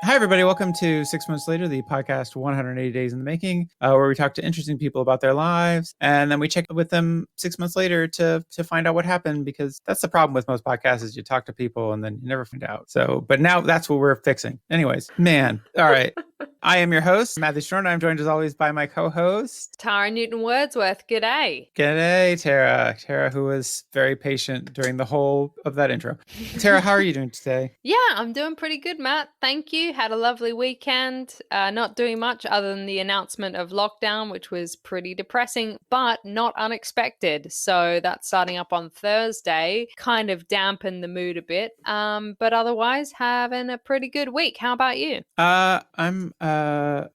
Hi, everybody. Welcome to 6 Months Later, the podcast 180 Days in the Making, where we talk to interesting people about their lives. And then we check with them 6 months later to find out what happened, because that's the problem with most podcasts is you talk to people and then you never find out. But now that's what we're fixing. Anyways, man. All right. I am your host, Matthew Shorn. I'm joined as always by my co-host, Tara Newton-Wordsworth. G'day. G'day, Tara. Tara, who was very patient during the whole of that intro. Tara, how are you doing today? Yeah, I'm doing pretty good, Matt. Thank you. Had a lovely weekend. Not doing much other than the announcement of lockdown, which was pretty depressing, but not unexpected. So that's starting up on Thursday. Kind of dampened the mood a bit. But otherwise, having a pretty good week. How about you? I'm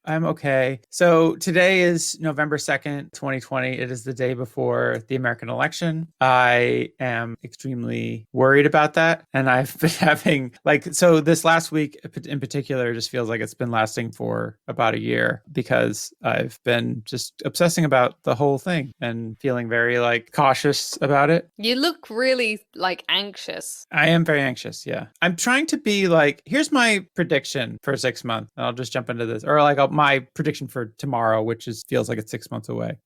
okay. So today is November 2nd, 2020. It is the day before the American election. I am extremely worried about that. And I've been having so this last week in particular just feels like it's been lasting for about a year, because I've been just obsessing about the whole thing and feeling very cautious about it. You look really anxious. I am very anxious. Yeah. I'm trying to be here's my prediction for 6 months. And I'll just jump into this, or my prediction for tomorrow, which feels like it's 6 months away,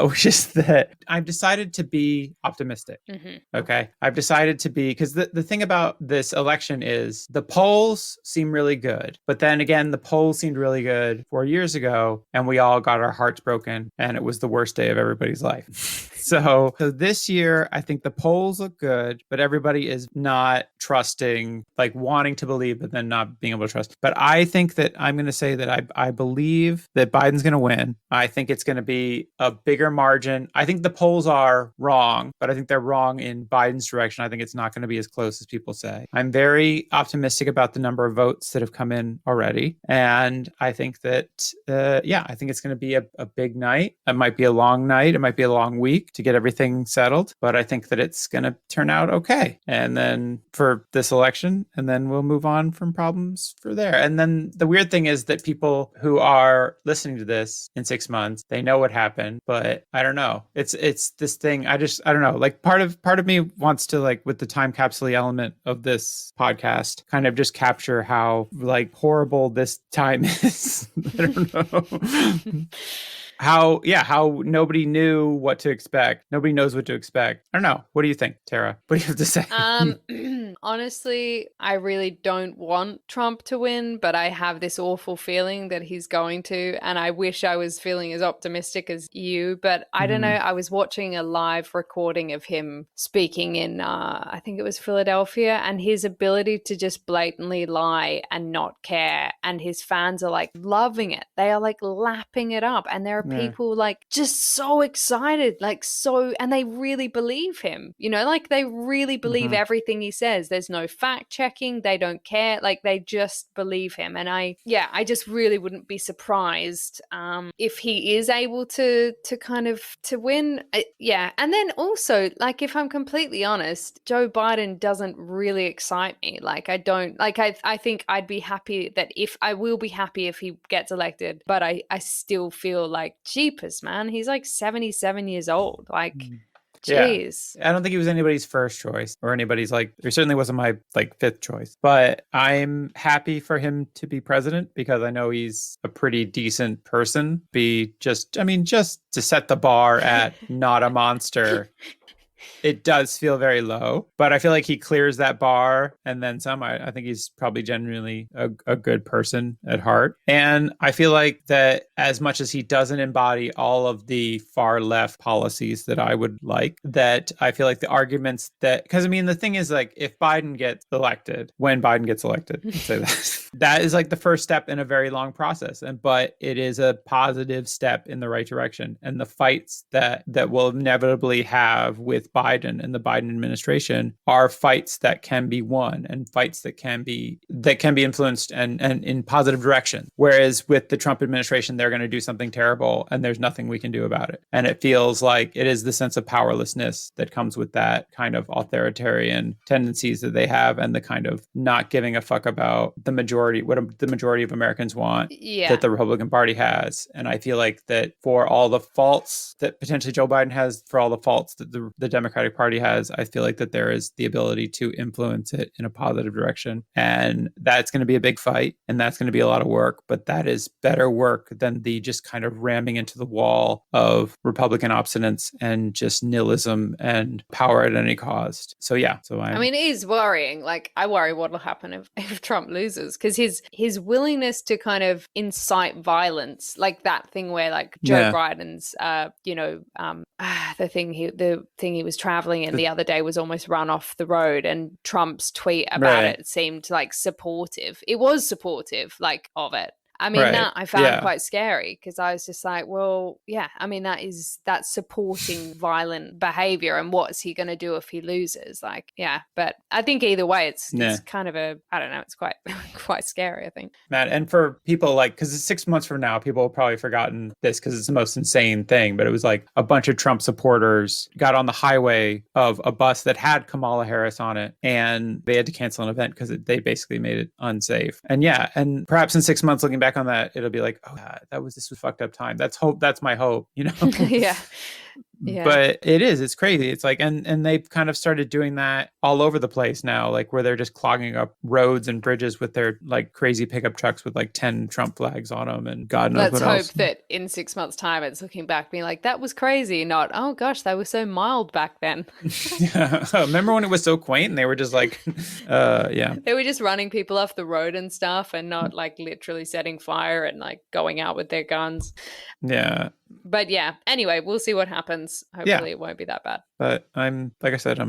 which is that I've decided to be optimistic. Mm-hmm. Okay. I've decided to be, because the thing about this election is the polls seem really good, but then again, the polls seemed really good 4 years ago and we all got our hearts broken and it was the worst day of everybody's life. So this year, I think the polls look good, but everybody is not trusting, wanting to believe, but then not being able to trust. But I think that I'm going to say that I believe that Biden's going to win. I think it's going to be a bigger margin. I think the polls are wrong, but I think they're wrong in Biden's direction. I think it's not going to be as close as people say. I'm very optimistic about the number of votes that have come in already. And I think that, I think it's going to be a big night. It might be a long night. It might be a long week to get everything settled, but I think that it's going to turn out okay. And then for this election, and then we'll move on from problems for there. And then the weird thing is that people who are listening to this in 6 months, they know what happened, but I don't know. It's this thing. I don't know. Part of me wants to with the time capsule element of this podcast, kind of just capture how horrible this time is. I don't know. How nobody knew what to expect. Nobody knows what to expect. I don't know. What do you think, Tara? What do you have to say? Honestly, I really don't want Trump to win, but I have this awful feeling that he's going to, and I wish I was feeling as optimistic as you, but I don't know. I was watching a live recording of him speaking in, I think it was Philadelphia, and his ability to just blatantly lie and not care, and his fans are loving it. They are lapping it up, and there are people just so excited, and they really believe him, they really believe everything he says. There's no fact checking. They don't care. They just believe him. And I just really wouldn't be surprised if he is able to win. And then also, if I'm completely honest, Joe Biden doesn't really excite me. I think I'd be happy I will be happy if he gets elected, but I still feel jeepers, man, he's 77 years old. Jeez. Yeah. I don't think he was anybody's first choice or anybody's he certainly wasn't my fifth choice, but I'm happy for him to be president because I know he's a pretty decent person. Just to set the bar at not a monster. It does feel very low, but I feel like he clears that bar and then some. I think he's probably genuinely a good person at heart. And I feel like that as much as he doesn't embody all of the far left policies that I would like, that I feel like the arguments that, because the thing is if Biden gets elected, when Biden gets elected, let's say that is the first step in a very long process. But it is a positive step in the right direction. And the fights that we'll inevitably have with Biden and the Biden administration are fights that can be won and fights that can be influenced and in positive direction. Whereas with the Trump administration, they're going to do something terrible and there's nothing we can do about it. And it feels like it is the sense of powerlessness that comes with that kind of authoritarian tendencies that they have and the kind of not giving a fuck about the majority, what the majority of Americans want, that the Republican Party has. And I feel like that for all the faults that potentially Joe Biden has, for all the faults that the Democratic Party has, I feel like that there is the ability to influence it in a positive direction. And that's going to be a big fight, and that's going to be a lot of work, but that is better work than the just kind of ramming into the wall of Republican obstinance and just nihilism and power at any cost. So yeah, I mean, it is worrying. Like, I worry what will happen if Trump loses, because his willingness to kind of incite violence, like that thing where like Joe Biden's, the thing he was traveling in the other day was almost run off the road, and Trump's tweet about it seemed like supportive. It was supportive, like, of it. I mean, that I found quite scary, because I was just like, well, yeah, I mean, that's supporting violent behavior. And what's he going to do if he loses? Like, yeah, but I think either way, it's kind of I don't know, it's quite scary, I think. Matt, and for people like, because it's 6 months from now, people have probably forgotten this because it's the most insane thing, but it was like a bunch of Trump supporters got on the highway of a bus that had Kamala Harris on it, and they had to cancel an event because they basically made it unsafe. And yeah, and perhaps in 6 months, looking back on that, it'll be like, oh, this was fucked up time. That's hope. That's my hope, Yeah. But it's crazy. It's like, and they've kind of started doing that all over the place now, like where they're just clogging up roads and bridges with their like crazy pickup trucks with like 10 Trump flags on them, and God knows what else. Let's hope that in 6 months' time, it's looking back being like, that was crazy, not, oh gosh, they were so mild back then. Yeah. Remember when it was so quaint and they were just like, they were just running people off the road and stuff, and not like literally setting fire and like going out with their guns. Yeah. But yeah, anyway, we'll see what happens. Hopefully it won't be that bad. But like I said,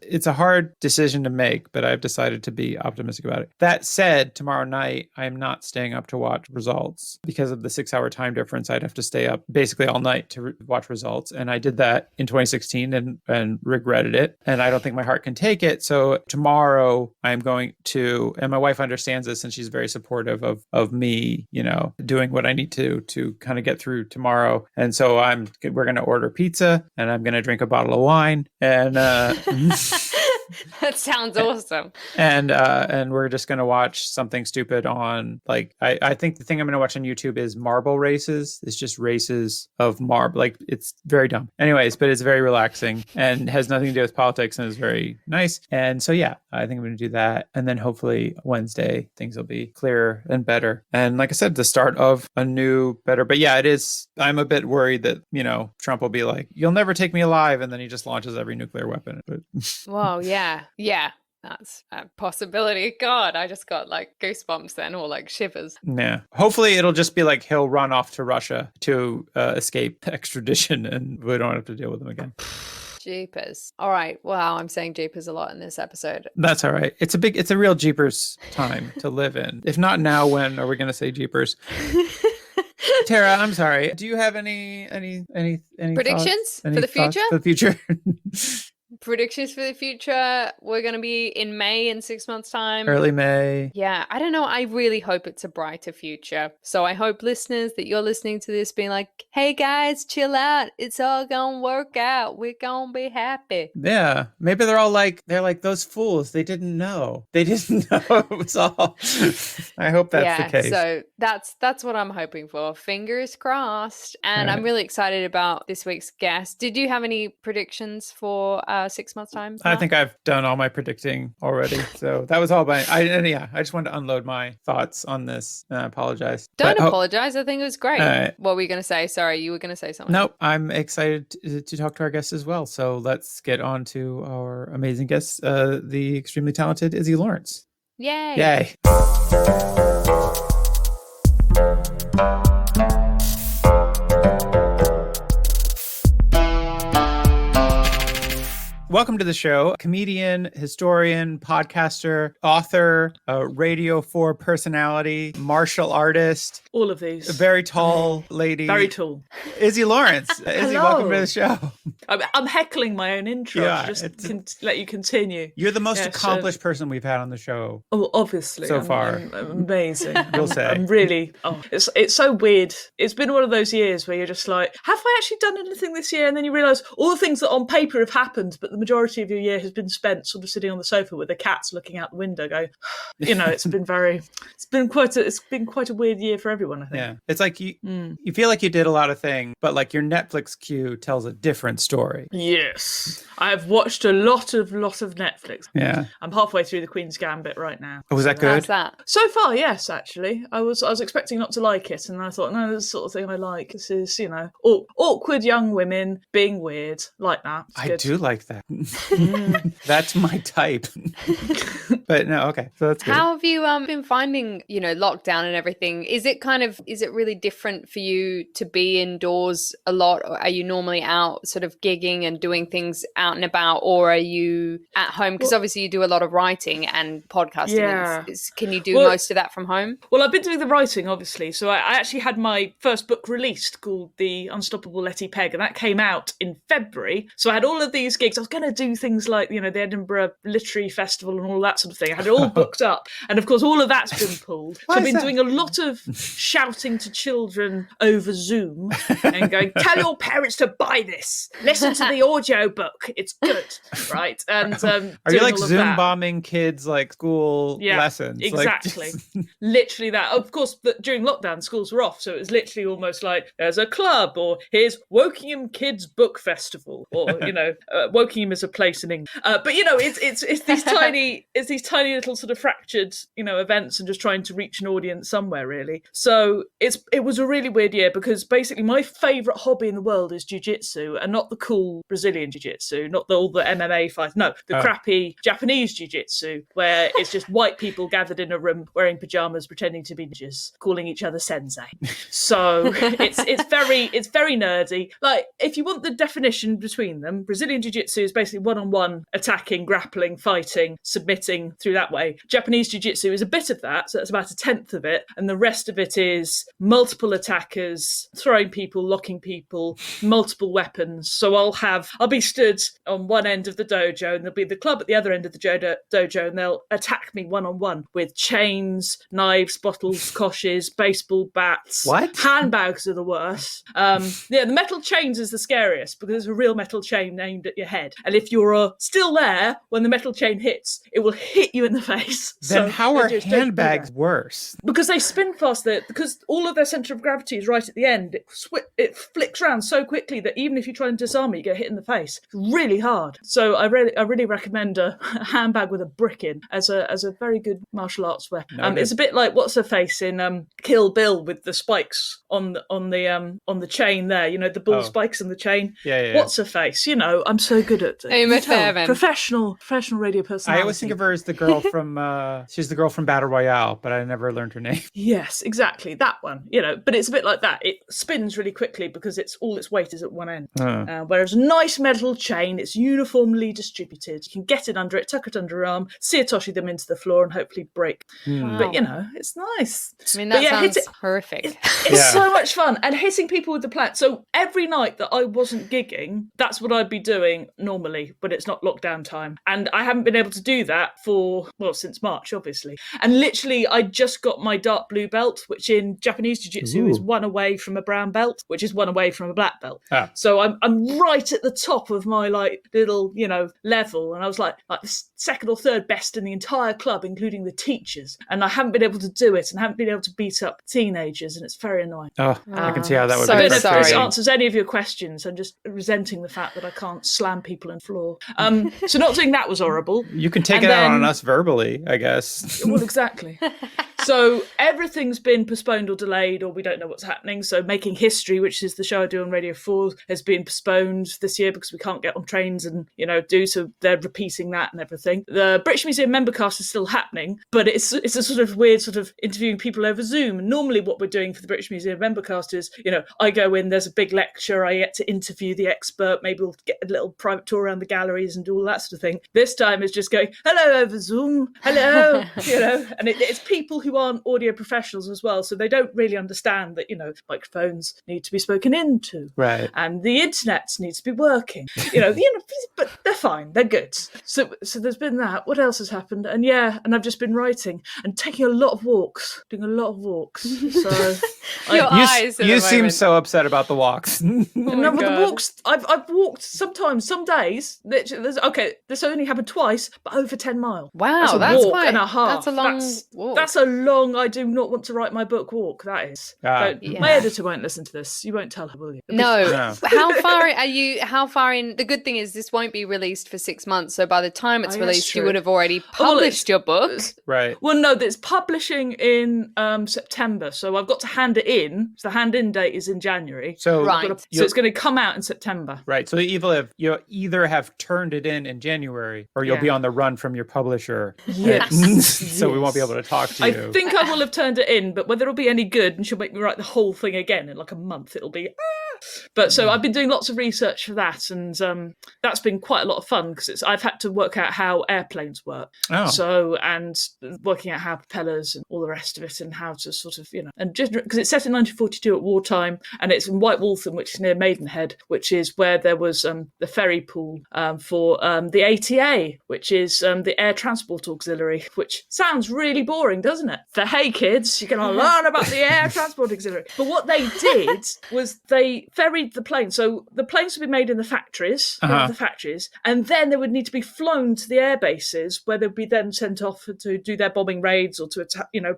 it's a hard decision to make, but I've decided to be optimistic about it. That said, tomorrow night, I am not staying up to watch results because of the 6-hour time difference. I'd have to stay up basically all night to watch results. And I did that in 2016 and regretted it. And I don't think my heart can take it. So tomorrow I'm going to, and my wife understands this and she's very supportive of me, doing what I need to kind of get through tomorrow. And so we're going to order pizza, and I'm going to drink a bottle of wine, and that sounds awesome. And we're just gonna watch something stupid on, like, I think the thing I'm gonna watch on YouTube is marble races. It's just races of marble. Like, it's very dumb. Anyways, but it's very relaxing and has nothing to do with politics, and is very nice. And so yeah, I think I'm gonna do that, and then hopefully Wednesday things will be clearer and better. And like I said, the start of a new better. But yeah, it is. I'm a bit worried that Trump will be like, "You'll never take me alive," and then he just launches every nuclear weapon. Whoa, yeah. That's a possibility. God, I just got like goosebumps then, or like shivers. Yeah. Hopefully it'll just be like he'll run off to Russia to escape extradition, and we don't have to deal with him again. Jeepers. All right. Wow, I'm saying jeepers a lot in this episode. That's all right. It's a real jeepers time to live in. If not now, when are we going to say jeepers? Tara, I'm sorry. Do you have any predictions for the future? For the future? Predictions for the future. We're going to be in May in 6 months' time. Early May. Yeah, I don't know. I really hope it's a brighter future. So I hope, listeners, that you're listening to this being like, hey guys, chill out. It's all going to work out. We're going to be happy. Yeah. Maybe they're like those fools. They didn't know. They didn't know it was all. I hope that's the case. So that's what I'm hoping for. Fingers crossed. And I'm really excited about this week's guest. Did you have any predictions for 6 months' time? I think I've done all my predicting already. So that was all I just wanted to unload my thoughts on this. And I apologize. Don't apologize. I think it was great. What were you going to say? Sorry, you were going to say something. Nope. I'm excited to talk to our guests as well. So let's get on to our amazing guests, the extremely talented Iszi Lawrence. Yay. Yay. Welcome to the show. Comedian, historian, podcaster, author, Radio 4 personality, martial artist. All of these. A very tall lady. Very tall. Iszi Lawrence. Izzy, welcome to the show. I'm heckling my own intro. Yeah, Let you continue. You're the most accomplished person we've had on the show. Oh, obviously. So far. I'm amazing. We'll say. I'm really, it's so weird. It's been one of those years where you're just like, have I actually done anything this year? And then you realise all the things that on paper have happened, but the majority of your year has been spent sort of sitting on the sofa with the cats looking out the window going, it's been quite a weird year for everyone, I think. Yeah. It's like you feel like you did a lot of things, but like your Netflix queue tells a different story. Yes. I've watched a lot of Netflix. Yeah. I'm halfway through The Queen's Gambit right now. Oh, was that good? How's that? So far, yes, actually. I was expecting not to like it, and I thought, no, this is the sort of thing I like. This is, awkward young women being weird, like that. It's I good. do like that. That's my type. But no, okay. So that's good. How have you been finding, lockdown and everything? Is it really different for you to be indoors a lot? Or are you normally out sort of gigging and doing things out and about, or are you at home? Because obviously you do a lot of writing and podcasting. Yeah. Can you do most of that from home? Well, I've been doing the writing, obviously. So I actually had my first book released called The Unstoppable Letty Peg, and that came out in February. So I had all of these gigs. I was going to do things like, the Edinburgh Literary Festival and all that sort of thing. I had it all booked up. And of course, all of that's been pulled. So I've been doing a lot of shouting to children over Zoom and going, tell your parents to buy this. Listen to the audio book. It's good, right? And are you like Zoom bombing kids like school lessons? Exactly. Literally that. Of course, during lockdown, schools were off. So it was literally almost like there's a club, or here's Wokingham Kids Book Festival, or, Wokingham is a place in England. But, it's these tiny little sort of fractured, events, and just trying to reach an audience somewhere, really. So it was a really weird year, because basically my favourite hobby in the world is jujitsu, and not the cool Brazilian jiu-jitsu, not all the MMA fights. No, the crappy Japanese jiu-jitsu, where it's just white people gathered in a room wearing pajamas, pretending to be ninjas, calling each other sensei. So it's very nerdy. Like, if you want the definition between them, Brazilian jiu-jitsu is basically one-on-one attacking, grappling, fighting, submitting through that way. Japanese jiu-jitsu is a bit of that, so that's about 1/10 of it, and the rest of it is multiple attackers, throwing people, locking people, multiple weapons. So I'll be stood on one end of the dojo, and there'll be the club at the other end of the dojo, and they'll attack me one-on-one with chains, knives, bottles, koshes, baseball bats. What? Handbags are the worst. The metal chains is the scariest, because there's a real metal chain aimed at your head, and if you're still there when the metal chain hits, it will hit you in the face. Then how are handbags worse? Because they spin faster, because all of their centre of gravity is right at the end. It flicks around so quickly that even if you try and disarm it, you get hit in the face. It's really hard. So I really recommend a handbag with a brick in as a very good martial arts weapon. It's a bit like what's her face in Kill Bill with the spikes on the chain there. The ball spikes on the chain. Yeah. What's her face? I'm so good at it. Uma Thurman. Professional radio personality. I always think of her as the girl from she's the girl from Battle Royale, but I never learned her name. Yes, exactly, that one. But it's a bit like that. It spins really quickly because all its weight is at one end. Whereas a nice metal chain, it's uniformly distributed. You can get it under it, tuck it under your arm, seotoshi them into the floor, and hopefully break. Wow. But it's nice. I mean, that sounds horrific. It's so much fun, and hitting people with the plant. So every night that I wasn't gigging, that's what I'd be doing normally, but it's not lockdown time, and I haven't been able to do that since March, obviously. And literally, I just got my dark blue belt, which in Japanese jiu-jitsu is one away from a brown belt, which is one away from a black belt. So I'm right at the top of my little level, and I was like the second or third best in the entire club, including the teachers, and I haven't been able to do it, and haven't been able to beat up teenagers, and it's very annoying. I can see how that would So be. I don't know if this sorry. answers any of your questions. I'm just resenting the fact that I can't slam people on the floor. So not doing that was horrible. You can take it out on us verbally, I guess. Well, exactly. So everything's been postponed or delayed, or we don't know what's happening. So Making History, which is the show I do on Radio 4, has been postponed this year because we can't get on trains and, so they're repeating that and everything. The British Museum member cast is still happening, but it's a sort of weird sort of interviewing people over Zoom. And normally what we're doing for the British Museum member cast is, I go in, there's a big lecture, I get to interview the expert, maybe we'll get a little private tour around the galleries and do all that sort of thing. This time it's just going, hello over Zoom, hello, and it's people who aren't audio professionals as well, so they don't really understand that, microphones need to be spoken into. Right. And the internet needs to be working. But they're fine. They're good. So there's been that. What else has happened? And I've just been writing and taking a lot of walks. Doing a lot of walks. So you seem so upset about the walks. No, but the walks, I've walked sometimes, some days. This only happened twice, but over 10 miles. Wow, that's a walk and a half. That's a long walk. That's a long, I do not want to write my book walk, that is. My editor won't listen to this. You won't tell her, will you? No. How far are you? How far in? The good thing is this won't be released for 6 months, so by the time it's released, you would have already published your book. Right. Well, no, it's publishing in September, so I've got to hand it in. So the hand-in date is in January. So it's going to come out in September. Right. So you either have turned it in January, or you'll be on the run from your publisher. Yes. So we won't be able to talk to you. I think I will have turned it in, but whether it'll be any good, and she'll make me write the whole thing again in like a month, it'll be... But so I've been doing lots of research for that, and that's been quite a lot of fun because I've had to work out how airplanes work. And working out how propellers and all the rest of it, and how to sort of, and just because it's set in 1942 at wartime, and it's in White Waltham, which is near Maidenhead, which is where there was the ferry pool for the ATA, which is the Air Transport Auxiliary, which sounds really boring, doesn't it? For hey kids, you're going to learn about the Air Transport Auxiliary. But what they did was they ferried the planes. So the planes would be made in the factories, and then they would need to be flown to the air bases where they'd be then sent off to do their bombing raids or to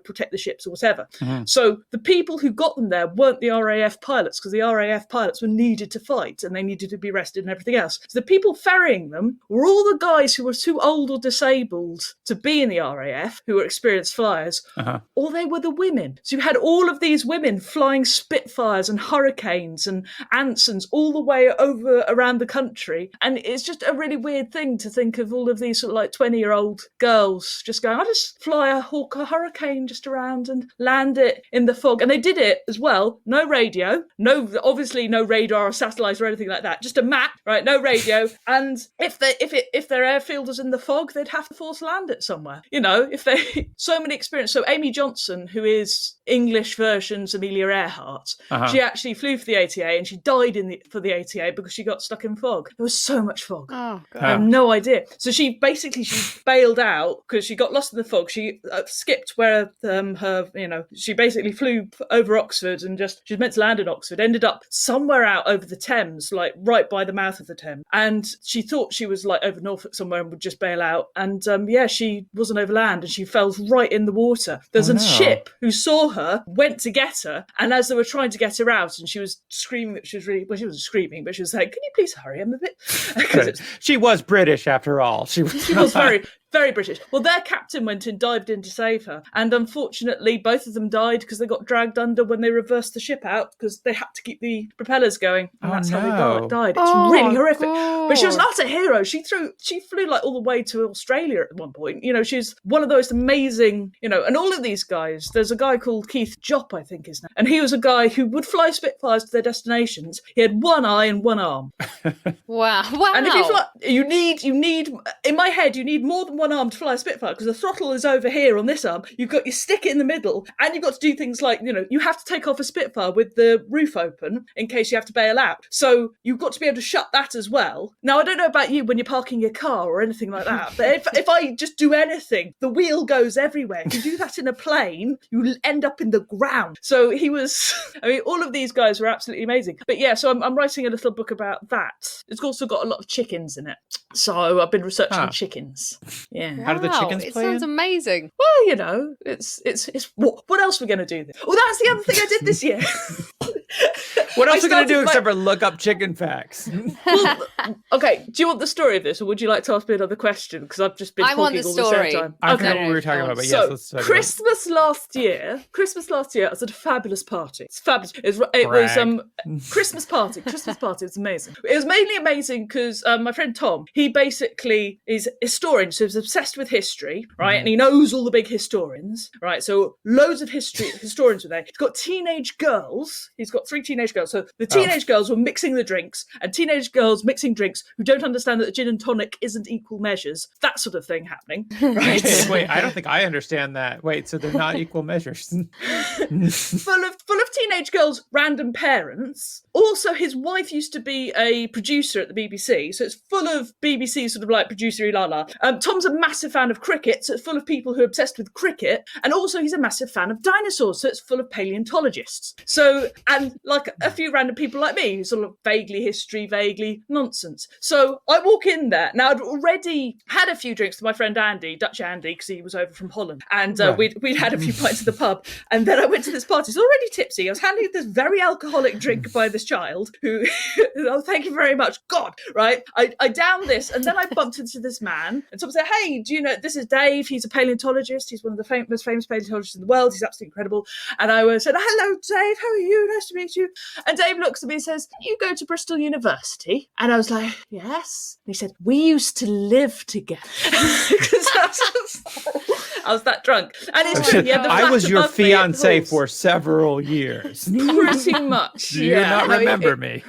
protect the ships or whatever. So the people who got them there weren't the RAF pilots, because the RAF pilots were needed to fight and they needed to be rested and everything else. So the people ferrying them were all the guys who were too old or disabled to be in the RAF, who were experienced flyers, or they were the women. So you had all of these women flying Spitfires and Hurricanes and Ansons all the way over around the country, and it's just a really weird thing to think of all of these sort of like 20-year-old girls just going, I'll just fly a Hawk or Hurricane just around and land it in the fog. And they did it as well. No radio, obviously no radar or satellite or anything like that, just a map, right? No radio. And if their airfield was in the fog, they'd have to force land it somewhere, if they so many experience. So Amy Johnson, who is English version's Amelia Earhart, she actually flew for the ATA, and she died for the ATA because she got stuck in fog. There was so much fog. Oh, God. I have no idea. So she bailed out because she got lost in the fog. She skipped where she basically flew over Oxford, and she was meant to land in Oxford, ended up somewhere out over the Thames, like right by the mouth of the Thames. And she thought she was like over Norfolk somewhere and would just bail out. And she wasn't over land, and she fell right in the water. There's a ship who saw her, went to get her, and as they were trying to get her out, and she was screaming that she was really, well, she wasn't screaming, but she was like, can you please hurry? I'm a bit... She was British after all. She was very... Very British. Well, their captain went and dived in to save her. And unfortunately, both of them died because they got dragged under when they reversed the ship out, because they had to keep the propellers going. And that's how they died. It's really horrific. God. But she was an utter hero. She flew like all the way to Australia at one point. She's one of those amazing, and all of these guys, there's a guy called Keith Jopp, I think his name. And he was a guy who would fly Spitfires to their destinations. He had one eye and one arm. Wow. And if you fly, you need, in my head, you need more than one arm to fly a Spitfire, because the throttle is over here on this arm. You've got your stick in the middle, and you've got to do things like, you have to take off a Spitfire with the roof open in case you have to bail out. So you've got to be able to shut that as well. Now, I don't know about you when you're parking your car or anything like that, but if I just do anything, the wheel goes everywhere. If you do that in a plane, you'll end up in the ground. So he was, all of these guys were absolutely amazing. But yeah, so I'm writing a little bock about that. It's also got a lot of chickens in it. So I've been researching chickens. Yeah. Wow, how do the chickens play? It sounds amazing. Well, it's what else are we going to do? Oh, that's the other thing I did this year. What else are we going to do except for look up chicken facts? Well, okay, do you want the story of this, or would you like to ask me another question? Because I've just been talking all the same time. I forgot what we were talking about, but yes, let's talk Christmas last year, I was at a fabulous party. It's fabulous. It was Christmas party. It was amazing. It was mainly amazing because my friend Tom, he basically is a historian, so he's obsessed with history, right? And he knows all the big historians, right? So loads of historians were there. He's got teenage girls. He's got 3 teenage girls. girls. So the teenage girls were mixing the drinks, and teenage girls mixing drinks who don't understand that gin and tonic isn't equal measures. That sort of thing happening, right? Wait, I don't think I understand that. Wait, so they're not equal measures. full of teenage girls, random parents. Also, his wife used to be a producer at the BBC, so it's full of BBC sort of like producer-y la-la. Tom's a massive fan of cricket, so it's full of people who are obsessed with cricket, and also he's a massive fan of dinosaurs, so it's full of paleontologists. So, and like a few random people like me, who sort of vaguely history, vaguely nonsense. So I walk in there. Now, I'd already had a few drinks with my friend Andy, Dutch Andy, because he was over from Holland, and we'd had a few pints at the pub, and then I went to this party. It's already tipsy. I was handing this very alcoholic drink by this child who, oh, thank you very much, God, right? I downed this, and then I bumped into this man, and someone said, hey, do you know, this is Dave, he's a paleontologist, he's one of the most famous paleontologists in the world, he's absolutely incredible. And I said, hello, Dave, how are you? Nice to meet you. And Dave looks at me and says, you go to Bristol University? And I was like, yes. And he said, we used to live together. Because I was that drunk. And it's true, yeah, I was your fiance for several years. Pretty much. Do you not remember me?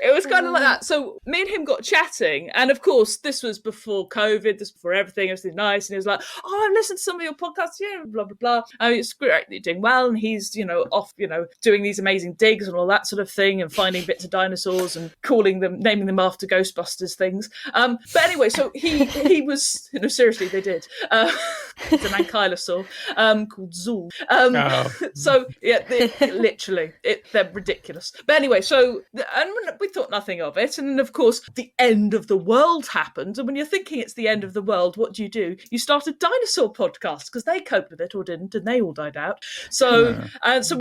It was kind of like that. So me and him got chatting, and of course, this was before COVID, this was before everything was nice. And he was like, oh, I've listened to some of your podcasts, yeah, blah, blah, blah. It's great, you're doing well. And he's, off, doing these amazing digs and all that sort of thing, and finding bits of dinosaurs and naming them after Ghostbusters things. But anyway, so he was, seriously, they did. It's an ankylosaur called Zool. So yeah, they're ridiculous. But anyway, so and we thought nothing of it, and then of course the end of the world happened. And when you're thinking it's the end of the world, what do? You start a dinosaur podcast because they coped with it or didn't, and they all died out. So so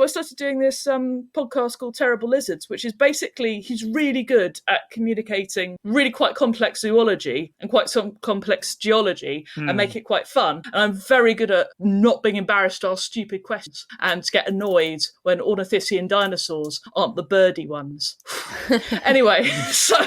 I started doing this podcast called Terrible Lizards, which is basically he's really good at communicating really quite complex zoology and quite some complex geology and make it quite fun. And I'm very good at not being embarrassed to ask stupid questions and to get annoyed when ornithischian dinosaurs aren't the birdy ones. Anyway, so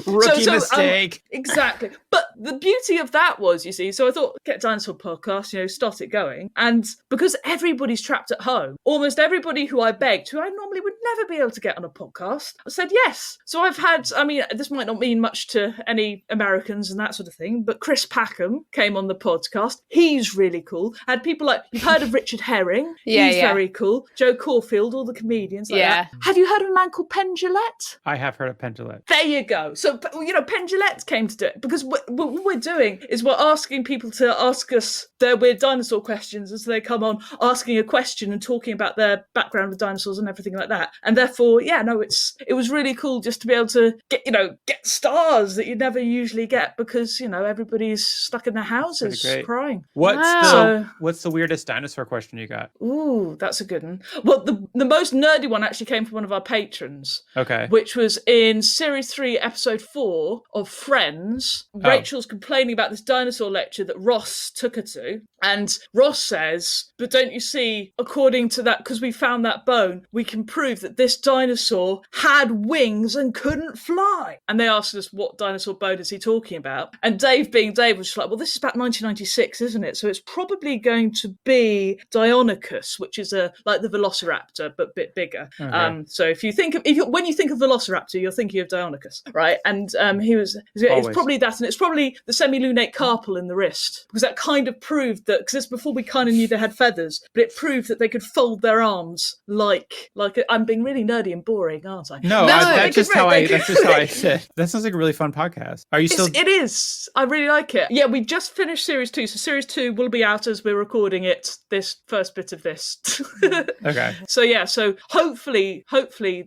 rookie mistake. Exactly. But the beauty of that was, you see, so I thought, get a dinosaur podcast, start it going. And because everybody's trapped at home, almost everybody who I begged, who I normally would never be able to get on a podcast, I said yes. So I've had, this might not mean much to any Americans and that sort of thing, but Chris Packham came on the podcast. He's really cool. I had people like, you've heard of Richard Herring? He's very cool. Joe Caulfield, all the comedians like that. Have you heard of a man called Penn Jillette? I have heard of Penn Jillette. There you go. So, Penn Jillette came to do it because what we're doing is we're asking people to ask us their weird dinosaur questions, and so they come on asking a question and talking about their background with dinosaurs and everything like that. And therefore, it was really cool just to be able to get stars that you never usually get because everybody's stuck in their houses crying. What's the weirdest dinosaur question you got? Ooh, that's a good one. Well, the most nerdy one actually came from one of our patrons. Okay. Which was in Series 3, Episode 4 of Friends. Rachel's complaining about this dinosaur lecture that Ross took her to. And Ross says, but don't you see, according to that, because we found that bone, we can prove that this dinosaur had wings and couldn't fly. And they asked us, what dinosaur bone is he talking about? And Dave, being Dave, was just like, well, this is about 1996, isn't it? So it's probably going to be Deinonychus, which is like the Velociraptor, but a bit bigger. Okay. So if you think when you think of Velociraptor, you're thinking of Deinonychus, right? And it's probably that, and it's probably the semilunate carpal in the wrist, because that kind of proved that, because this before we kind of knew they had feathers, but it proved that they could fold their arms like I'm being really nerdy and boring, aren't I? No, that's just how I said. That sounds like a really fun podcast. Are you still? It is. I really like it. Yeah, we just finished Series 2, so Series 2 will be out as we're recording it. This first bit of this. Okay. So hopefully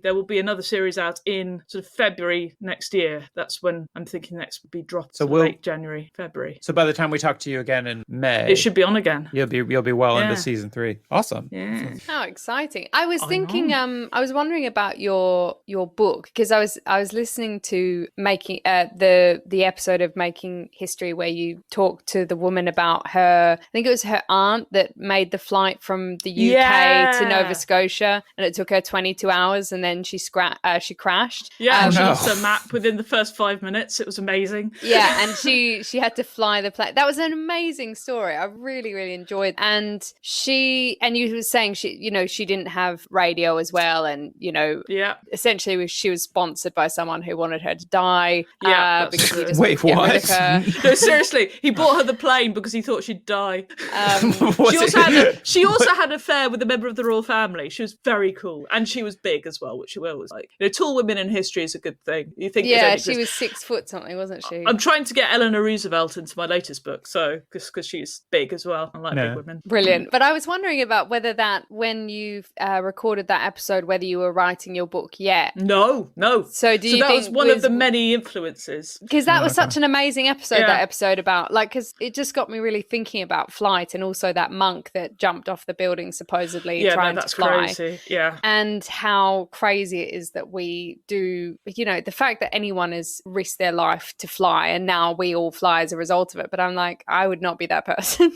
there will be another series out in sort of February next year. That's when I'm thinking next will be dropped. So late January, February. So by the time we talk to you again in May, it should be on again. You'll be well into season 3. Awesome. Yeah. How exciting! I was thinking. I was wondering about your book because I was listening to making the episode of Making History where you talk talk to the woman about her, I think it was her aunt that made the flight from the UK to Nova Scotia, and it took her 22 hours, and then she crashed. Yeah, and she lost her map within the first 5 minutes. It was amazing. Yeah, and she had to fly the plane. That was an amazing story. I really, really enjoyed. And you were saying she didn't have radio as well, and essentially she was sponsored by someone who wanted her to die. Yeah, because he just wait, what? rid of her. No, seriously, he bought her the plane because he thought she'd die. She also had an affair with a member of the royal family. She was very cool, and she was big as well, which we always like. Tall women in history is a good thing. You think? Yeah, she was 6 foot something, wasn't she? I'm trying to get Eleanor Roosevelt into my latest book, so because she's big as well. I like big women. Brilliant. But I was wondering about whether that when you recorded that episode, whether you were writing your book yet. No. So that was one of the many influences. Because that was such an amazing episode. That episode about because it just got me really thinking about flight, and also that monk that jumped off the building supposedly trying to fly. Crazy. Yeah, and how crazy it is that we do. The fact that anyone has risked their life to fly, and now we all fly as a result of it. But I'm like, I would not be that person.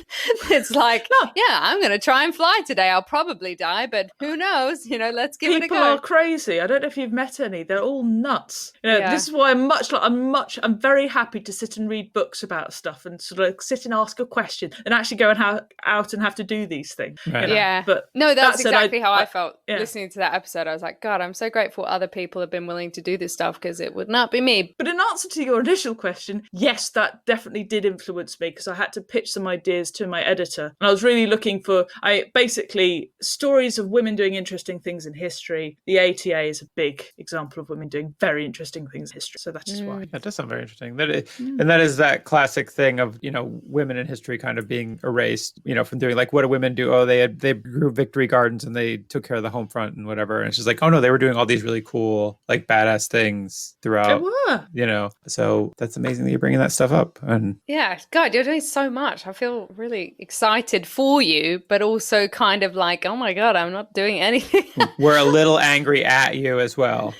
It's like, I'm going to try and fly today. I'll probably die, but who knows? Let's give it a go. People are crazy. I don't know if you've met any. They're all nuts. This is why I'm very happy to sit and read books about stuff and sort of sit and ask a question and actually go and out and have to do these things. Right. Yeah. But no, that's exactly how I felt listening to that episode. I was like, God, I'm so grateful other people have been willing to do this stuff, because it would not be me. But in answer to your initial question, yes, that definitely did influence me, because I had to pitch some ideas to my editor. And I was really looking for, basically, stories of women doing interesting things in history. The ATA is a big example of women doing very interesting things in history. So that is why. That does sound very interesting. And that is that classic thing of, women in history kind of being erased, from doing like, what do women do? Oh, they grew victory gardens and they took care of the home front and whatever. And it's just like, oh no, they were doing all these really cool, like badass things throughout, so that's amazing that you're bringing that stuff up. And yeah, God, you're doing so much. I feel really excited for you, but also kind of like, oh my God, I'm not doing anything. We're a little angry at you as well.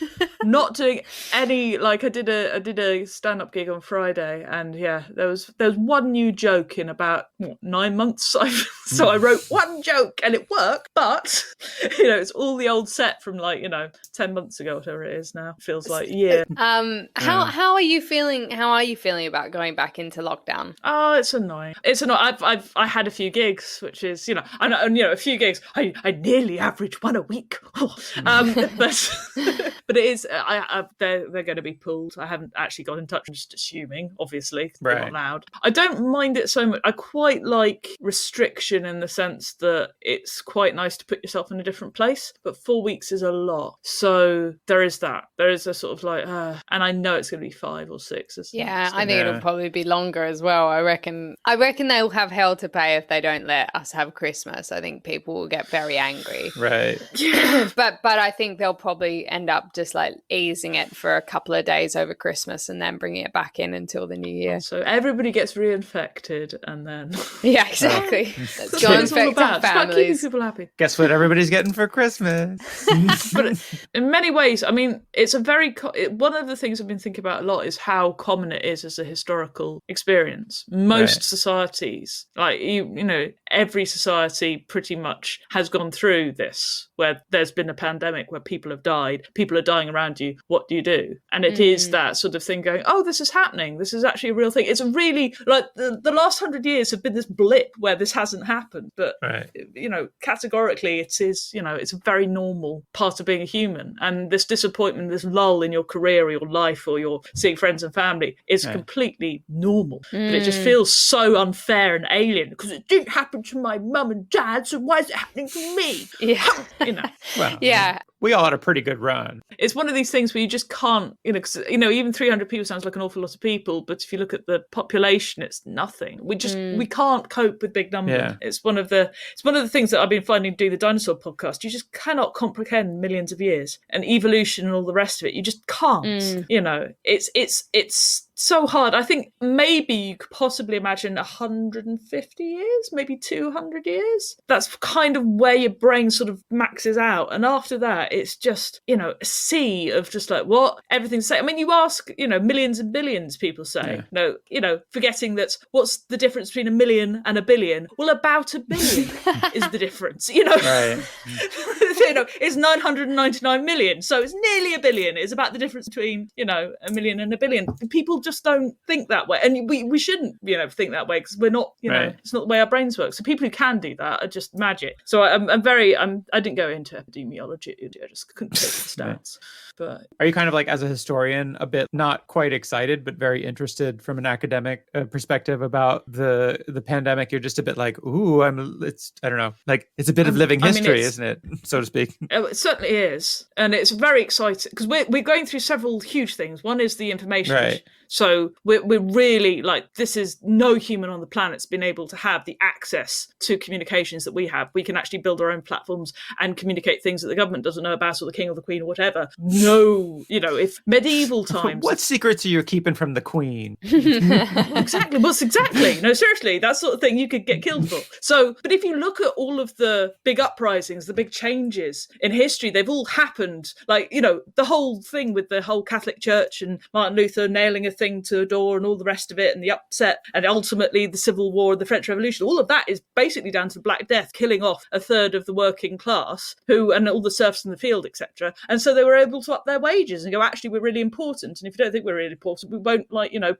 Not doing any, like I did a stand-up gig on Friday, and there was one new joke in about 9 months. So I wrote one joke and it worked, but it's all the old set from 10 months ago, whatever it is now. It feels like How are you feeling? How are you feeling about going back into lockdown? Oh, it's annoying. I had a few gigs, which is a few gigs. I nearly average one a week. But it is. They're going to be pulled. I haven't actually got in touch. I'm just assuming, obviously, they're not allowed. I don't mind it so much. I quite like restriction in the sense that it's quite nice to put yourself in a different place. But 4 weeks is a lot. So there is that. There is a sort of and I know it's going to be 5 or 6. I think it'll probably be longer as well. I reckon they'll have hell to pay if they don't let us have Christmas. I think people will get very angry. Right. But I think they'll probably end up just like easing it for a couple of days over Christmas and then bringing it back in until the new year. So everybody gets reinfected and then... Yeah, exactly. Let's go infect our families. Keeping people happy. Guess what everybody's getting for Christmas? But in many ways, I mean, it's a very... one of the things I've been thinking about a lot is how common it is as a historical experience. Most societies, every society pretty much has gone through this, where there's been a pandemic, where people have died, people are dying around you, what do you do? And it is that sort of thing going, oh, this is happening, this is actually a real thing. It's a really, the last 100 years have been this blip where this hasn't happened, but categorically it is, it's a very normal part of being a human. And this disappointment, this lull in your career or your life or your seeing friends and family is completely normal. But it just feels so unfair and alien because it didn't happen to my mum and dad, so why is it happening to me? Well, yeah. We all had a pretty good run. It's one of these things where you just can't, even 300 people sounds like an awful lot of people, but if you look at the population, it's nothing. We can't cope with big numbers. Yeah. It's one of the things that I've been finding doing the dinosaur podcast. You just cannot comprehend millions of years and evolution and all the rest of it. You just can't. It's so hard. I think maybe you could possibly imagine 150 years, maybe 200 years. That's kind of where your brain sort of maxes out. And after that, it's just, a sea of just like, what? Everything's the same. I mean, you ask, millions and billions, people say, forgetting that what's the difference between a million and a billion? Well, about a billion is the difference, Right. It's 999 million. So it's nearly a billion. It's about the difference between, a million and a billion. People just don't think that way. And we shouldn't, think that way because we're not, Right. It's not the way our brains work. So people who can do that are just magic. So I didn't go into epidemiology. I just couldn't take the stats. Right. But are you kind of like, as a historian, a bit not quite excited, but very interested from an academic perspective about the pandemic? You're just a bit like, ooh, I don't know, like it's a bit of living history, isn't it, so to speak? It certainly is, and it's very exciting because we're going through several huge things. One is the information. Right. So we're really like, this is no human on the planet's been able to have the access to communications that we have. We can actually build our own platforms and communicate things that the government doesn't know about, or the king or the queen or whatever. No, if medieval times. What secrets are you keeping from the queen? Exactly. What's exactly? No, seriously, that sort of thing you could get killed for. So, but if you look at all of the big uprisings, the big changes in history, they've all happened. Like, the whole thing with the whole Catholic Church and Martin Luther nailing a thing to a door and all the rest of it, and the upset, and ultimately the Civil War, the French Revolution, all of that is basically down to the Black Death, killing off a third of the working class and all the serfs in the field, etc. And so they were able to up their wages and go, actually, we're really important. And if you don't think we're really important, we won't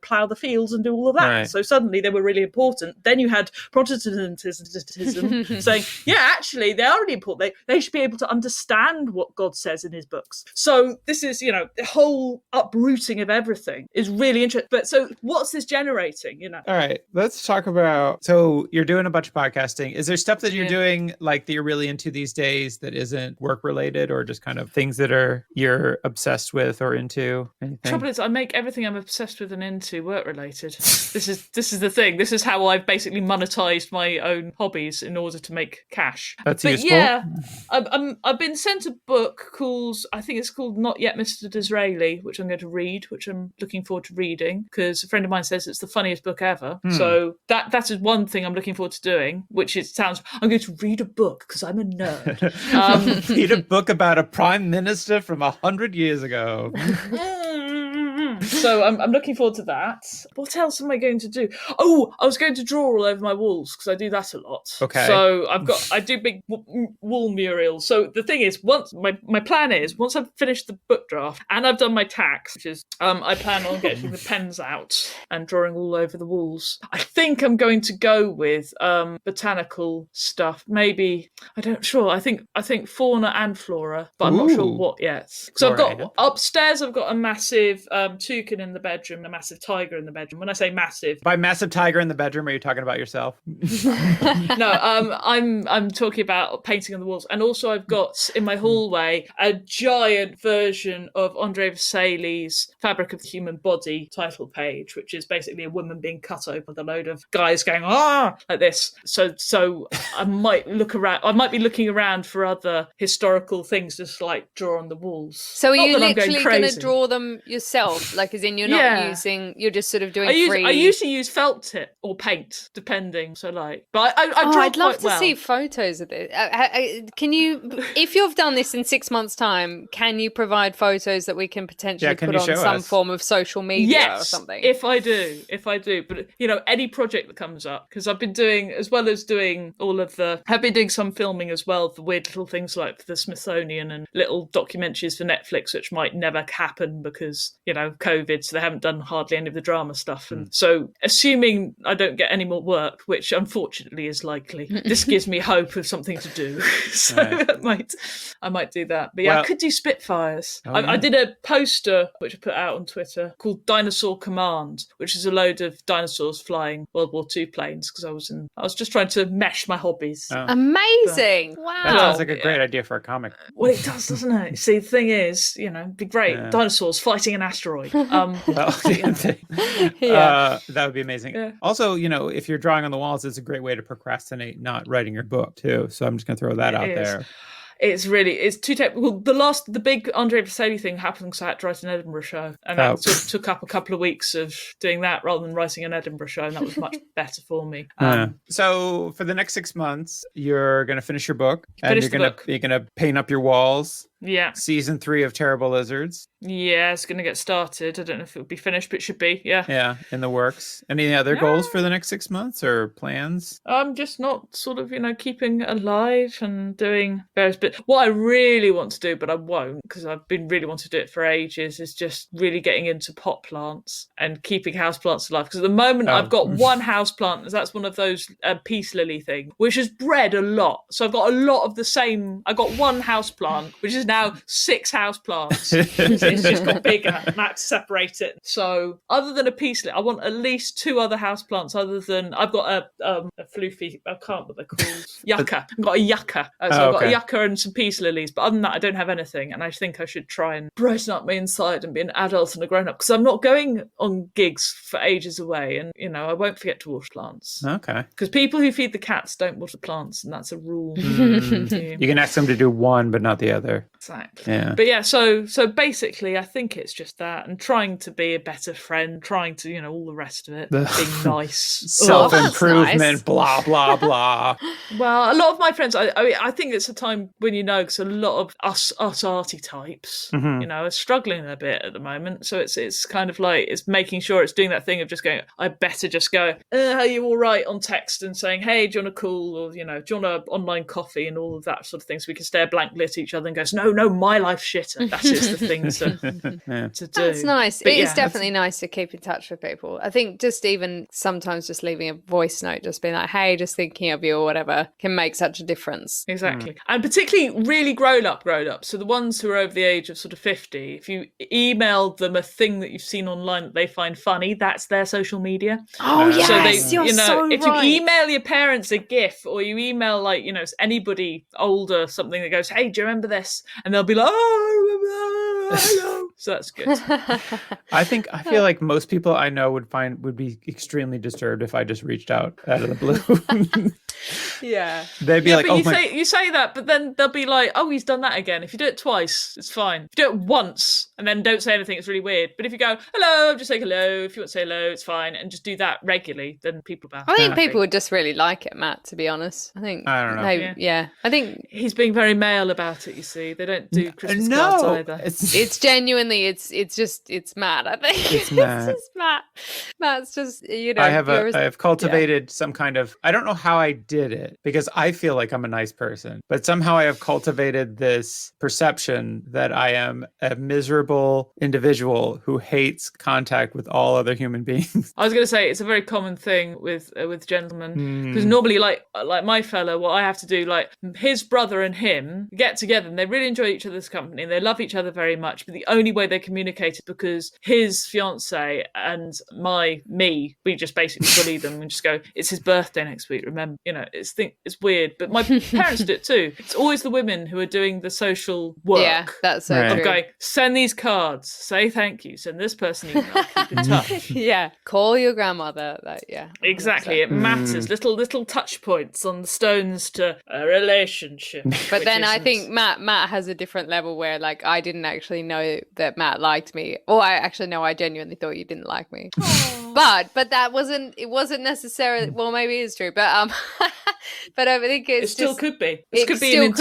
plough the fields and do all of that. Right. So suddenly they were really important. Then you had Protestantism saying, yeah, actually, they are really important. They should be able to understand what God says in his books. So this is, the whole uprooting of everything is really interesting. But so what's this generating, All right, let's talk about, so you're doing a bunch of podcasting. Is there stuff that you're doing like that you're really into these days that isn't work related, or just kind of things that you're obsessed with or into? Anything? Trouble is, I make everything I'm obsessed with and into work related. This is the thing. This is how I've basically monetized my own hobbies in order to make cash. That's useful. Yeah, I've been sent a book called, I think it's called Not Yet Mr. Disraeli, which I'm going to read, which I'm looking forward to reading because a friend of mine says it's the funniest book ever. So that is one thing I'm looking forward to doing, which it sounds, I'm going to read a book because I'm a nerd. Read a book about a prime minister from 100 years ago. So I'm looking forward to that. What else am I going to do? Oh, I was going to draw all over my walls because I do that a lot. Okay. So I do big wall murals. So the thing is, once my plan is, once I've finished the book draft and I've done my tax, which is I plan on getting the pens out and drawing all over the walls. I think I'm going to go with botanical stuff. Maybe I think fauna and flora, but I'm not sure what yet. So I've got upstairs. I've got a massive toucan in the bedroom, a massive tiger in the bedroom. When I say massive, by massive tiger in the bedroom, are you talking about yourself? No, I'm talking about painting on the walls. And also I've got in my hallway a giant version of Andrei Vasili's Fabric of the Human Body title page, which is basically a woman being cut open with a load of guys going like this. So I might look around. I might be looking around for other historical things just to like draw on the walls. So are you literally going to draw them yourself? Like, as in you're not using, you're just sort of doing free. I usually use felt tip or paint, depending. So like, but I draw I'd love quite well. to see photos of this. Can you, if you've done this in 6 months' time, can you provide photos that we can potentially put on some form of social media or something? If I do. But any project that comes up, because I've been doing, as well as doing I've been doing some filming as well for weird little things like for the Smithsonian and little documentaries for Netflix, which might never happen because COVID, so they haven't done hardly any of the drama stuff. And so assuming I don't get any more work, which unfortunately is likely, this gives me hope of something to do. So I might do that. But I could do Spitfires. I did a poster which I put out on Twitter called Dinosaur Command, which is a load of dinosaurs flying World War II planes, because I was just trying to mesh my hobbies. Amazing. Wow. That sounds like a great idea for a comic. Well, it does, doesn't it? See, the thing is, it'd be great. Dinosaurs fighting an asteroid. That would be amazing. Yeah. Also, if you're drawing on the walls, it's a great way to procrastinate not writing your book too. So I'm just going to throw that out there. it's too technical. The big Andre Vasily thing happened because I had to write an Edinburgh show, and that sort of took up a couple of weeks of doing that rather than writing an Edinburgh show, and that was much better for me. So for the next 6 months, you're going to finish your book, and Finish you're going to paint up your walls. Yeah. Season 3 of Terrible Lizards. Yeah, it's going to get started. I don't know if it'll be finished, but it should be. Yeah. Yeah, in the works. Any other goals for the next 6 months or plans? I'm just not sort of, keeping alive and doing various bits. What I really want to do, but I won't, because I've been really wanting to do it for ages, is just really getting into pot plants and keeping houseplants alive. Because at the moment I've got one houseplant, that's one of those peace lily thing, which has bred a lot. So I've got a lot of the same. I got one houseplant, which is now 6 houseplants. It's just got bigger, and I had to separate it. So other than a peace lily, I want at least 2 other houseplants other than, I've got a floofy, I can't what they're called, yucca. I've got a yucca. I've got a yucca and some peace lilies, but other than that I don't have anything, and I think I should try and brighten up my inside and be an adult and a grown-up, because I'm not going on gigs for ages away, and I won't forget to water plants. Okay. Because people who feed the cats don't water plants, and that's a rule. You can ask them to do one but not the other. Exactly. Yeah. But yeah, so basically I think it's just that, and trying to be a better friend, trying to, all the rest of it, being nice. Self-improvement, nice. blah, blah, blah. Well, a lot of my friends, I think it's a time when because a lot of us arty types, are struggling a bit at the moment. So it's kind of like, it's making sure it's doing that thing of just going, I better just go, are you all right, on text, and saying, hey, do you want a call, or, do you want an online coffee, and all of that sort of thing, so we can stare blankly at each other and go, no, my life's shitter. That is the thing to do. That's nice. It is definitely nice to keep in touch with people. I think just even sometimes just leaving a voice note, just being like, hey, just thinking of you or whatever, can make such a difference. Exactly. And particularly really grown up. So the ones who are over the age of sort of 50, if you email them a thing that you've seen online that they find funny, that's their social media. Oh, yes, so you're so if right. you email your parents a GIF, or you email anybody older something that goes, hey, do you remember this? And they'll be like, oh, I know. So that's good. I feel like most people I know would be extremely disturbed if I just reached out of the blue. Yeah. They'd be like, but you say that, but then they'll be like, oh, he's done that again. If you do it twice, it's fine. If you do it once and then don't say anything, it's really weird. But if you go, hello, just say hello. If you want to say hello, it's fine. And just do that regularly, then people bounce. I think people would just really like it, Matt, to be honest. I don't know. Yeah. I think he's being very male about it, you see. They don't do Christmas cards either. It's genuinely, it's Matt, I think. It's Matt. It's just Matt. Matt's just, I have cultivated some kind of, I don't know how I did it, because I feel like I'm a nice person, but somehow I have cultivated this perception that I am a miserable individual who hates contact with all other human beings. I was going to say, it's a very common thing with gentlemen, because normally, like my fella, what I have to do, like his brother and him get together and they really enjoy each other's company and they love each other very much, but the only way they communicate is because his fiance and me, we just basically bully them and just go, it's his birthday next week, remember? It's weird, but my parents do it too. It's always the women who are doing the social work. Yeah, that's so true. Of going, send these cards, say thank you, send this person email, keep in touch. Yeah, call your grandmother. Exactly. It matters. Little touch points on the stones to a relationship. But then I think Matt has a different level where, like, I didn't actually know that Matt liked me. Or I genuinely thought you didn't like me. But it wasn't necessarily, well, maybe it is true, but but I think it still could be. It could be the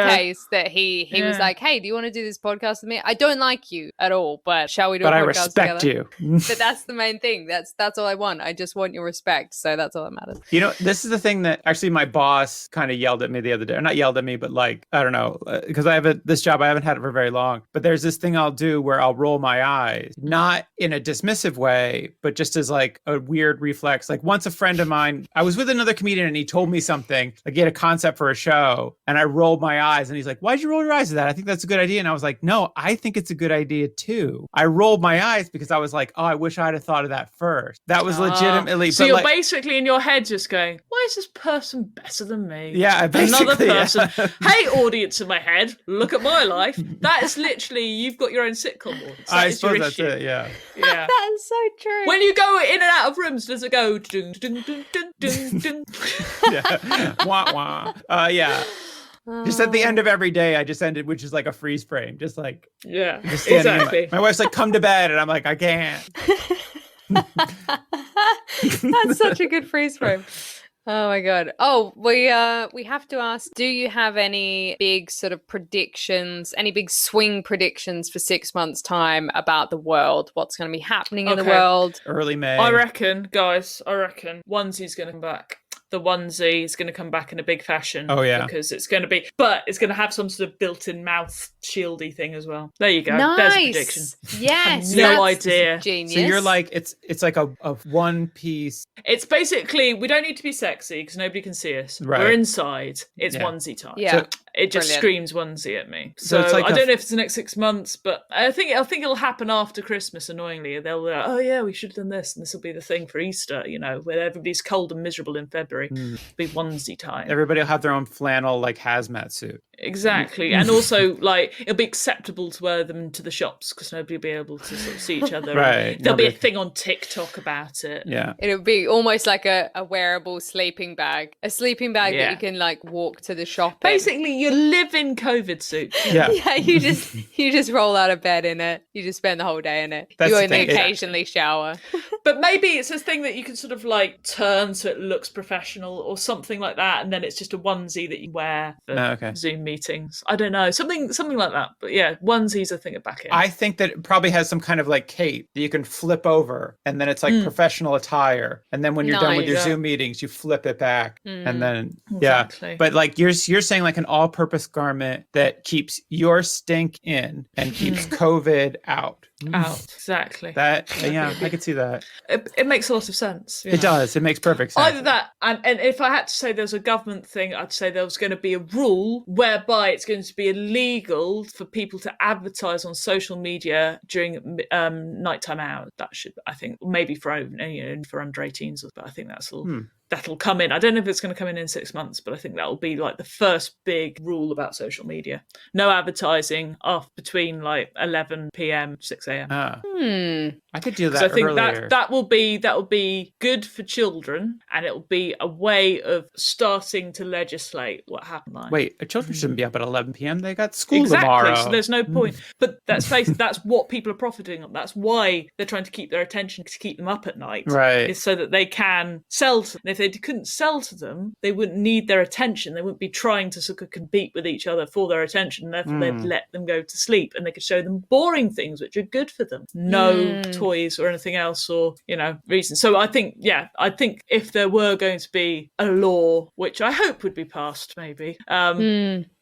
case that he was like, hey, do you want to do this podcast with me? I don't like you at all, but shall we do a podcast together? But I respect you. But that's the main thing. That's all I want. I just want your respect. So that's all that matters. This is the thing that actually my boss kind of yelled at me the other day. Or not yelled at me, but like, I don't know, because I have this job, I haven't had it for very long. But there's this thing I'll do where I'll roll my eyes, not in a dismissive way, but just as like a weird reflex. Like once a friend of mine, I was with another comedian and he told me something, like he had a concept for a show, and I rolled my eyes and he's like, why'd you roll your eyes at that? I think that's a good idea. And I was like, no, I think it's a good idea too. I rolled my eyes because I was like, oh, I wish I'd have thought of that first. That was legitimately. So you're basically in your head just going, why is this person better than me? Yeah, another person. Yeah. Hey, audience in my head, look at my life. That is literally, you've got your own sitcom audience. I suppose that's it. Yeah. That is so true. When you go in and out of rooms, does it go dun dun dun dun dun dun? Yeah. Wah wah. Yeah. Just at the end of every day, I just ended, which is like a freeze frame. Just like, Yeah, just standing in exactly. my wife's like, come to bed. And I'm like, I can't. That's such a good freeze frame. Oh my god. Oh, we have to ask, do you have any big sort of predictions, any big swing predictions for 6 months' time about the world? What's going to be happening in the world? Early May. I reckon Onesie's going to come back. The onesie is going to come back in a big fashion. Oh, yeah. Because it's going to have some sort of built-in mouth shieldy thing as well. There you go. Nice. There's a prediction. Yes. No idea. Genius. So you're like, it's like a one piece. It's basically, we don't need to be sexy because nobody can see us. Right. We're inside. It's onesie time. Yeah. So- It just Brilliant. screams onesie at me. So So, it's like I don't know if it's the next 6 months, but I think it'll happen after Christmas. Annoyingly, they'll be like, oh yeah, we should have done this, and this will be the thing for Easter. Where everybody's cold and miserable in February. It'll be onesie time. Everybody will have their own flannel, like hazmat suit. Exactly, and also like it'll be acceptable to wear them to the shops because nobody will be able to sort of see each other. Right. There'll be a Nobody- thing on TikTok about it. Yeah. It'll be almost like a wearable sleeping bag. A sleeping bag that Yeah. you can like walk to the shop in. Basically, you live in COVID suit. Yeah. Yeah, you just roll out of bed in it. You just spend the whole day in it. That's You the only thing. occasionally shower. But maybe it's this thing that you can sort of like turn so it looks professional or something like that, and then it's just a onesie that you wear for Okay. Zoom meetings. I don't know, something like that. But yeah, onesies I think are back in. I think that it probably has some kind of like cape that you can flip over, and then it's like professional attire. And then when you're done with Nice. your Yeah. Zoom meetings, you flip it back, and then Exactly. But like you're saying, like an all-purpose garment that keeps your stink in and keeps COVID out. Out exactly. That I could see that. It makes a lot of sense. It does. It makes perfect sense. Either that, and if I had to say there's a government thing, I'd say there was going to be a rule whereby it's going to be illegal for people to advertise on social media during nighttime hours. That should, I think, maybe for under 18s, but I think that'll come in. I don't know if it's going to come in 6 months, but I think that will be like the first big rule about social media. No advertising between like 11 p.m. 6 a.m. I could do that. So I think earlier. that will be good for children, and it will be a way of starting to legislate what happened. Wait, children shouldn't be up at 11 p.m. They got school Exactly, tomorrow. so there's no point. But that's what people are profiting on. That's why they're trying to keep their attention, to keep them up at night. Right. Is so that they can sell to them. If they couldn't sell to them, they wouldn't need their attention. They wouldn't be trying to sort of compete with each other for their attention. Therefore, they'd let them go to sleep, and they could show them boring things which are good for them. No toys or anything else, or reason. So I think if there were going to be a law, which I hope would be passed, maybe.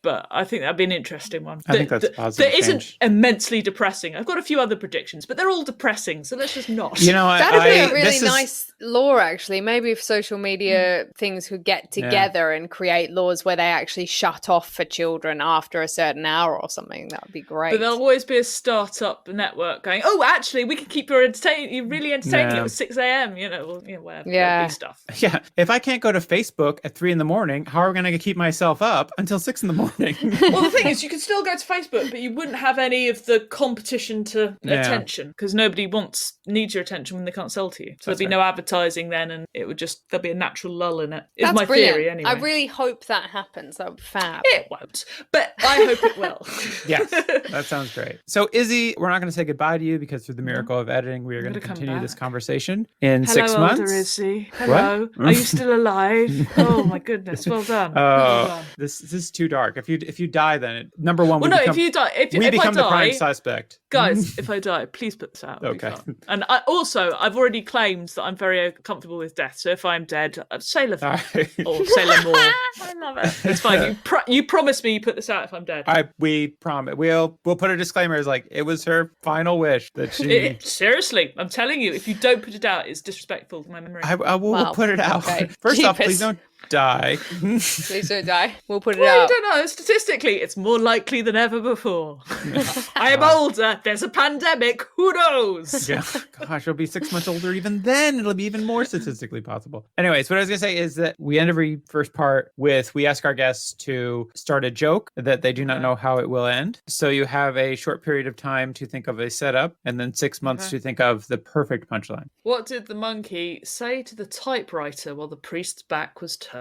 But I think that'd be an interesting one. I think that's positive That isn't change. immensely depressing. I've got a few other predictions, but they're all depressing, so let's just not. That'd be a really nice law, actually. Maybe if social media things could get together and create laws where they actually shut off for children after a certain hour or something, that would be great. But there'll always be a start-up network going, oh, actually, we can keep you really entertaining at 6 a.m., whatever. There'll be stuff. Yeah. If I can't go to Facebook at 3 a.m, how are we going to keep myself up until 6 a.m? Well, the thing is, you could still go to Facebook, but you wouldn't have any of the competition to attention, because nobody needs your attention when they can't sell to you. So there'll be no advertising then, and there'll be a natural lull in it. Is That's my brilliant. theory, anyway. I really hope that happens. That would be fab. It won't, but I hope it will. Yes, that sounds great. So, Izzy, we're not going to say goodbye to you because through the miracle of editing, we are going to continue this conversation in 6 months. Hello, Izzy. Hello. Are you still alive? Oh my goodness. Well done. Well done. This is too dark. If you die, then number one, if you die, if we I become the die, prime suspect. Guys, if I die, please put this out. Okay. And I've already claimed that I'm very comfortable with death. So if I'm dead, Sailor or Sailor Moore. I love it. It's fine. You promise me you put this out if I'm dead. We promise. We'll put a disclaimer as like it was her final wish that she. Seriously, I'm telling you, if you don't put it out, it's disrespectful to my memory. I will put it out. Okay. First off, Jeepers. please don't die. Please don't die. We'll put it Well, out. you don't know. Statistically, it's more likely than ever before. I am older. There's a pandemic. Who knows? Yeah. Gosh, it'll be 6 months older. Even then, it'll be even more statistically possible. Anyways, what I was going to say is that we end every first part with we ask our guests to start a joke that they do not know how it will end. So you have a short period of time to think of a setup and then 6 months to think of the perfect punchline. What did the monkey say to the typewriter while the priest's back was turned?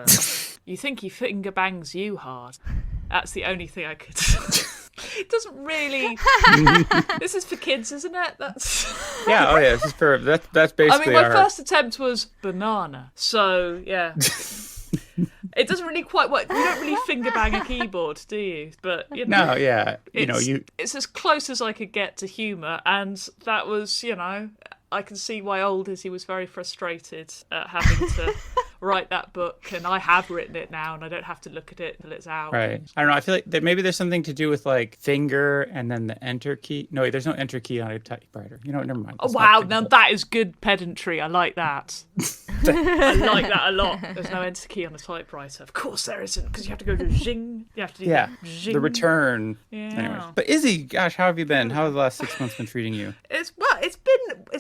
You think he finger bangs you hard. That's the only thing I could. It doesn't really. This is for kids, isn't it? That's. Yeah. Oh yeah. This is for that's basically. I mean, my first attempt was banana. So yeah. It doesn't really quite work. You don't really finger bang a keyboard, do you? But you know, No, yeah. It's as close as I could get to humour, and that was, I can see why old Izzy was very frustrated at having to write that book, and I have written it now, and I don't have to look at it until it's out. Right. I don't know. I feel like maybe there's something to do with like finger and then the enter key. No, wait, there's no enter key on a typewriter. Never mind. Oh, wow, now that is good pedantry. I like that. I like that a lot. There's no enter key on a typewriter. Of course there isn't, because you have to go to zing. You have to do zing. The return. Yeah. Anyways. But Izzy, gosh, how have you been? How have the last 6 months been treating you? It's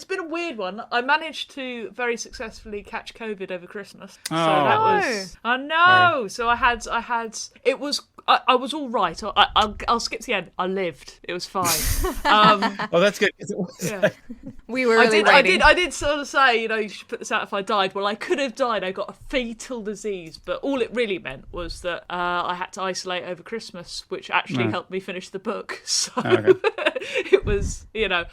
been a weird one. I managed to very successfully catch COVID over Christmas. Oh. So that was. I know. So I had. It was. I was all right. I'll skip to the end. I lived. It was fine. Oh, that's good. Yeah. We were really I did sort of say, you should put this out if I died. Well, I could have died. I got a fatal disease, but all it really meant was that I had to isolate over Christmas, which actually helped me finish the book. So it was,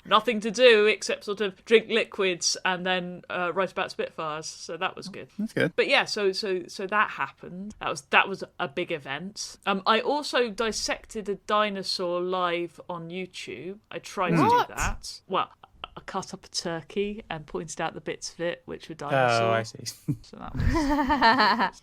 nothing to do except sort of drink liquids and then write about Spitfires. So that was good. That's good. But yeah, so that happened. That was a big event. I also dissected a dinosaur live on YouTube. I tried to do that. Well, I cut up a turkey and pointed out the bits of it which were dinosaurs. Oh, I see. So that was.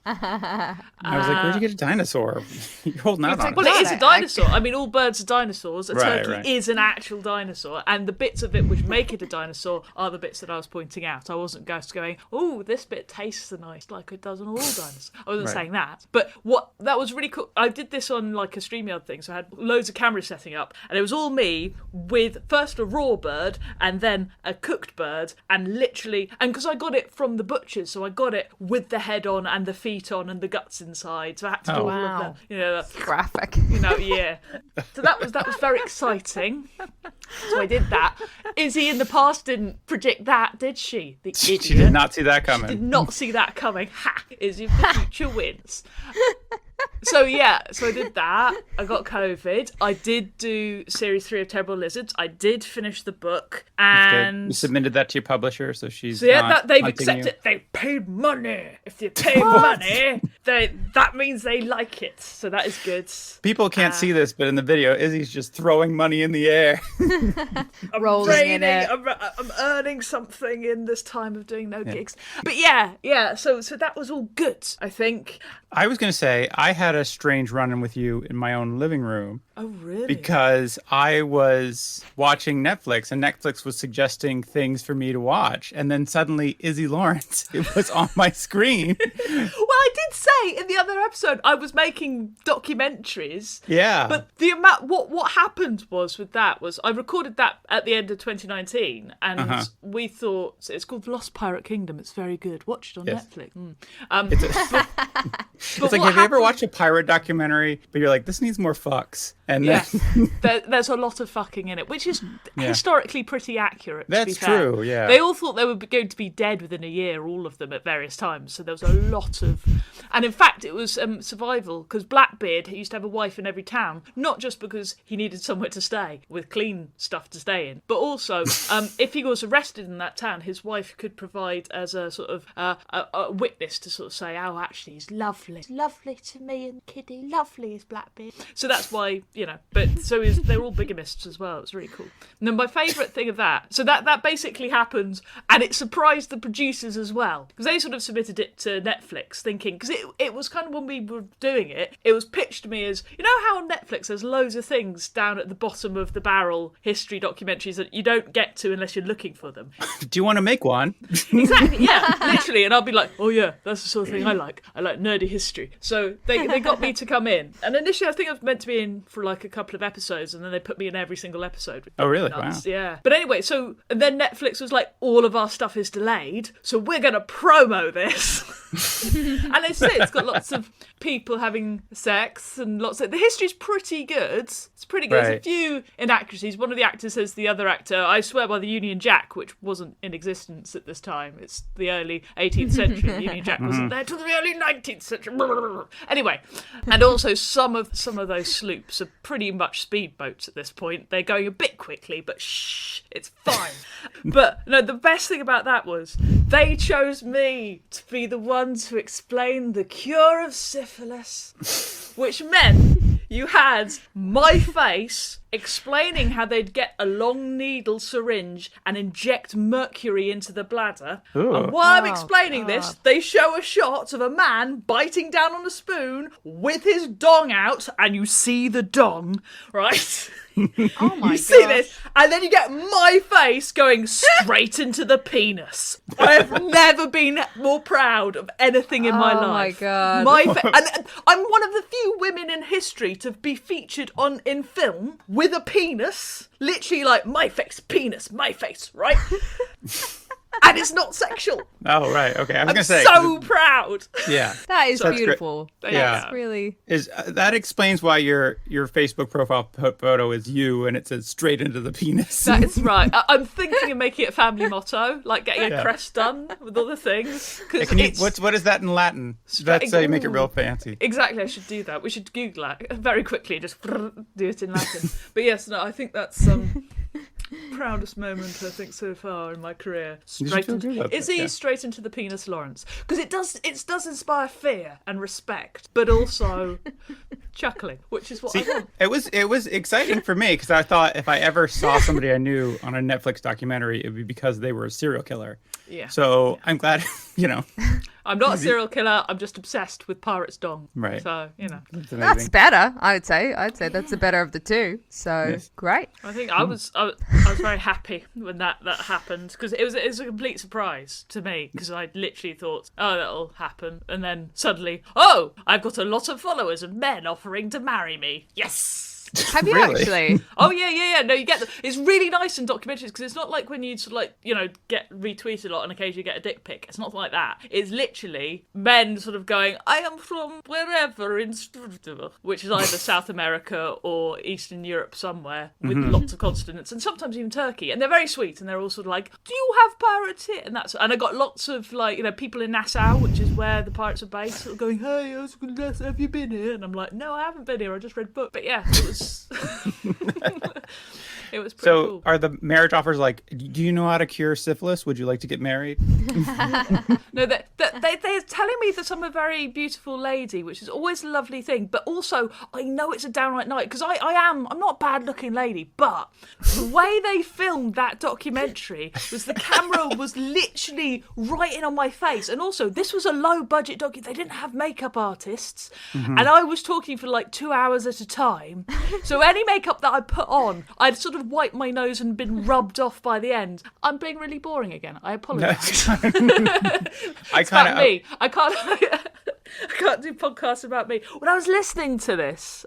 I was like, where'd you get a dinosaur? You're holding out on it. Well, it is a dinosaur. I mean, all birds are dinosaurs. A turkey right. is an actual dinosaur, and the bits of it which make it a dinosaur are the bits that I was pointing out. I wasn't just going, oh, this bit tastes nice like it does on all dinosaurs. I wasn't saying that. But that was really cool. I did this on like a StreamYard thing, so I had loads of cameras setting up, and it was all me with first a raw bird and then a cooked bird, and literally, and because I got it from the butchers, so I got it with the head on and the feet on and the guts inside, so I had to do all of them. Graphic. Yeah. So that was very exciting. So I did that. Izzy in the past didn't predict that, did she? The idiot. She did not see that coming. She did not see that coming. Ha! Izzy of the future wins. So I did that. I got COVID. I did do series 3 of Terrible Lizards. I did finish the book, and you submitted that to your publisher, so she's they've accepted. They paid money. If they pay money, that means they like it. So that is good. People can't see this, but in the video, Izzy's just throwing money in the air. I'm rolling in it. I'm earning something in this time of doing no gigs. But yeah. So that was all good, I think. I was going to say, I had a strange run-in with you in my own living room. Oh, really? Because I was watching Netflix, and Netflix was suggesting things for me to watch. And then suddenly, Iszi Lawrence, it was on my screen. Well, I did say in the other episode, I was making documentaries. Yeah. But the amount, what happened was with that was I recorded that at the end of 2019, and we thought, it's called The Lost Pirate Kingdom. It's very good. Watch it on Netflix. It's like, have you ever watched a pirate documentary, but you're like, this needs more fucks? And then there's a lot of fucking in it, which is historically pretty accurate. That's true, yeah. They all thought they were going to be dead within a year, all of them at various times. So there was a lot of, and in fact, it was survival, because Blackbeard used to have a wife in every town, not just because he needed somewhere to stay with clean stuff to stay in, but also if he was arrested in that town, his wife could provide as a sort of a witness to sort of say, oh, actually, he's lovely. He's lovely to me and Kiddie. Lovely is Blackbeard. So that's why, but so they're all bigamists as well. It's really cool. And then my favourite thing of that, so that basically happened, and it surprised the producers as well, because they sort of submitted it to Netflix thinking, because it was kind of when we were doing it, it was pitched to me as, how on Netflix there's loads of things down at the bottom of the barrel, history documentaries that you don't get to unless you're looking for them. Do you want to make one? Exactly, yeah, literally. And I'll be like, oh yeah, that's the sort of thing I like. I like nerdy history. So they got me to come in. And initially I think I was meant to be in for like a couple of episodes, and then they put me in every single episode. Oh really? Wow. Yeah. But anyway, and then Netflix was like, all of our stuff is delayed, so we're going to promo this. And it's got lots of people having sex and lots of... The history's pretty good. It's pretty good. Right. There's a few inaccuracies. One of the actors says to the other actor, I swear by the Union Jack, which wasn't in existence at this time. It's the early 18th century. The Union Jack wasn't there till the early 19th century. Anyway, and also some of those sloops are pretty much speedboats at this point. They're going a bit quickly, but shh, it's fine. But no, the best thing about that was they chose me to be the one to explain the cure of syphilis, which meant you had my face explaining how they'd get a long needle syringe and inject mercury into the bladder. Ooh. And while I'm explaining this, they show a shot of a man biting down on a spoon with his dong out, and you see the dong, right? Oh my You see gosh. this, and then you get my face going straight into the penis. I've never been more proud of anything in my Oh life. my God. And I'm one of the few women in history to be featured in film with a penis. Literally, like, my face, penis, my face, right? And it's not sexual. Oh, right. Okay. I was I'm going to say. so proud. Yeah. That is That's great. beautiful. Yeah. That's really... That explains why your Facebook profile photo is you and it says straight into the penis. That is right. I'm thinking of making it a family motto, like getting a crest done with all the things. What is that in Latin? That's how you make it real fancy. Exactly, I should do that. We should Google that very quickly, just do it in Latin. But yes, no, I think that's proudest moment I think so far in my career. Straight into, Izzy, straight into the penis, Lawrence, because it does inspire fear and respect, but also chuckling, which is what I want. It was exciting for me because I thought if I ever saw somebody I knew on a Netflix documentary, it would be because they were a serial killer. Yeah. So I'm glad, I'm not a serial killer. I'm just obsessed with Pirate's dong. Right. So, That's better, I'd say. I'd say that's the better of the two. So, Yes. great. I think I was very happy when that happened, because it was a complete surprise to me, because I literally thought, oh, that'll happen, and then suddenly, oh, I've got a lot of followers of men offering to marry me. Yes. Have you Really? actually? Oh yeah. No, you get them. It's really nice in documentaries because it's not like when you sort of get retweeted a lot and occasionally get a dick pic. It's not like that. It's literally men sort of going, I am from wherever in which is either South America or Eastern Europe somewhere with lots of consonants, and sometimes even Turkey. And they're very sweet, and they're all sort of like, do you have pirates here? And I got lots of people in Nassau, which is where the pirates are based, sort of going, hey, have you been here? And I'm like, no, I haven't been here. I just read books. But yeah, it was. It was pretty cool. Are the marriage offers like, do you know how to cure syphilis? Would you like to get married? No, they're telling me that I'm a very beautiful lady, which is always a lovely thing. But also, I know it's a downright night, because I'm not a bad-looking lady, but the way they filmed that documentary was the camera was literally right in on my face. And also, this was a low-budget documentary. They didn't have makeup artists. And I was talking for like 2 hours at a time. So any makeup that I put on, I'd sort of wiped my nose and been rubbed off by the end. I'm being really boring again. I apologise. I can't do podcasts about me. When I was listening to this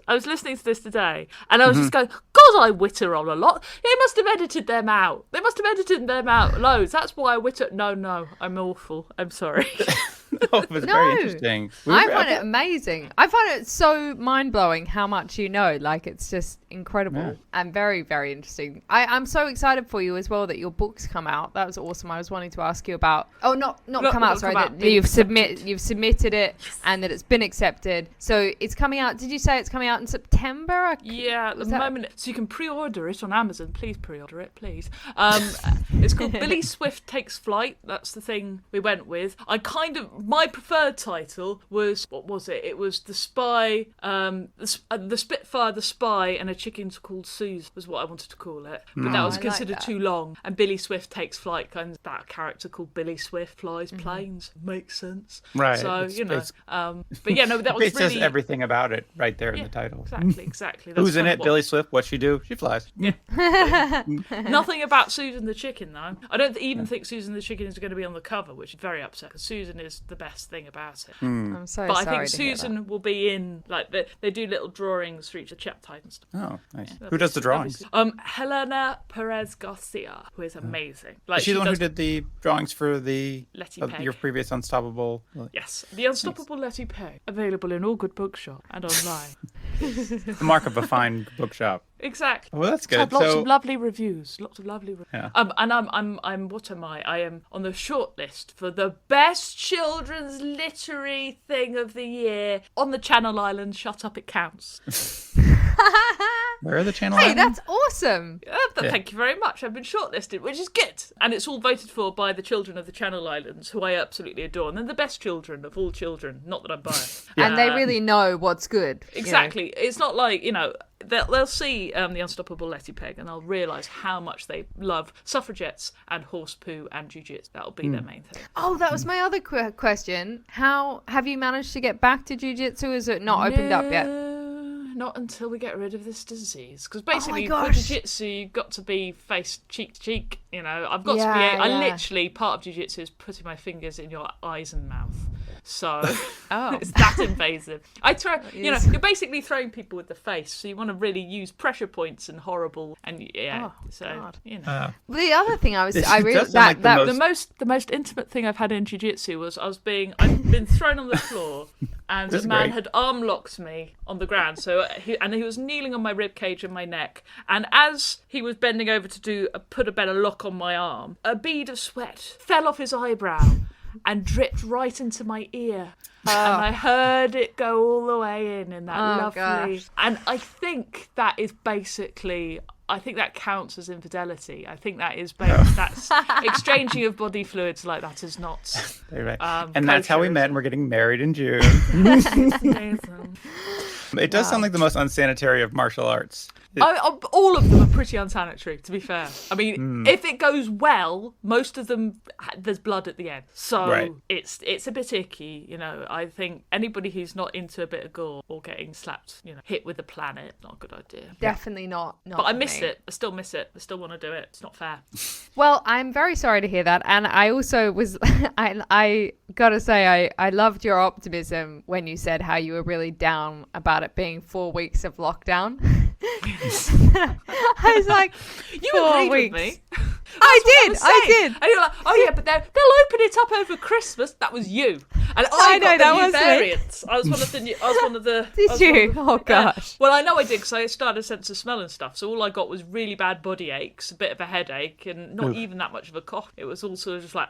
today, and I was just going, God, I witter on a lot. They must have edited them out. Loads. That's why I witter. No, I'm awful. I'm sorry. No, it was very interesting. I find it amazing. I find it so mind-blowing how much you know. Like, it's just incredible and very, very interesting. I'm so excited for you as well that your book's come out. That was awesome. I was wanting to ask you about... Oh, not come out, sorry. That you've submitted it and that it's been accepted. So it's coming out... Did you say it's coming out in September? Yeah, at the moment. So you can pre-order it on Amazon. Please pre-order it, please. It's called Billy Swift Takes Flight. That's the thing we went with. My preferred title was, what was it? It was The Spy, the Spitfire, The Spy, and a Chicken Called Suze was what I wanted to call it. But that was considered too long. And Billy Swift Takes Flight, kind of that character called Billy Swift flies planes. Makes sense. Right. So, but yeah, no, that was it really... says everything about it right there in the title. Exactly. Who's in it? Billy Swift. What's she do? She flies. Yeah. Nothing about Susan the Chicken, though. I don't even think Susan the Chicken is going to be on the cover, which is very upset, because Susan is the best thing about it. I'm so But I sorry think to hear Susan will be in, like, they do little drawings for each of the chapter and stuff. Oh, nice. Who does the drawings? Helena Perez Garcia, who is amazing. Like, Is she the one does who did the drawings for the Letty Peg. your previous Unstoppable? Yes, The Unstoppable Letty Peg, available in all good bookshops and online. The mark of a fine bookshop. Exactly. Well, that's It's good. had lots of lovely reviews. Yeah. And I'm what am I? I am on the short list for the best children's literary thing of the year on the Channel Islands. Shut up, it counts. Where are the Channel Hey, Islands? that's awesome. Thank you very much. I've been shortlisted, which is good. And it's all voted for by the children of the Channel Islands, who I absolutely adore. And they're the best children of all children. Not that I'm biased. And they really know what's good. Exactly. It's not like, they'll see The Unstoppable Letty Peg and they'll realise how much they love suffragettes and horse poo and jujitsu. That'll be their main thing. Oh, that was my other question. How have you managed to get back to jiu-jitsu? Is it not opened up yet? Not until we get rid of this disease. Because basically, for gosh. jiu-jitsu, you've got to be face cheek to cheek. I've got to be. I literally, part of jiu-jitsu is putting my fingers in your eyes and mouth. So it's that invasive. I throw, you're basically throwing people with the face. So you want to really use pressure points and horrible and God. The other thing the most intimate thing I've had in jiu-jitsu was I've been thrown on the floor and a man had arm locked me on the ground. So he was kneeling on my rib cage and my neck, and as he was bending over to put a better lock on my arm, a bead of sweat fell off his eyebrow and dripped right into my ear. And I heard it go all the way in that lovely... Gosh. And I think that is basically... I think that counts as infidelity. I think that is that's exchanging of body fluids like that is not. And that's how we met, and we're getting married in June. It does sound like the most unsanitary of martial arts. All of them are pretty unsanitary, to be fair. I mean, if it goes well, most of them, there's blood at the end. So it's a bit icky, I think anybody who's not into a bit of gore or getting slapped, hit with a planet, not a good idea. Definitely not. But I miss it. I still miss it. I still want to do it. It's not fair. Well, I'm very sorry to hear that. And I also was, I gotta say, I loved your optimism when you said how you were really down about it being 4 weeks of lockdown. I was like, you 4 agreed weeks. with me. I did. And you're like, oh yeah, but they'll open it up over Christmas. That was you. And I know, got that the new was me. variants. I was one of the. Did you? Oh gosh. Well, I know I did because I started a sense of smell and stuff. So all I got was really bad body aches, a bit of a headache, and not even that much of a cough. It was all sort of just like,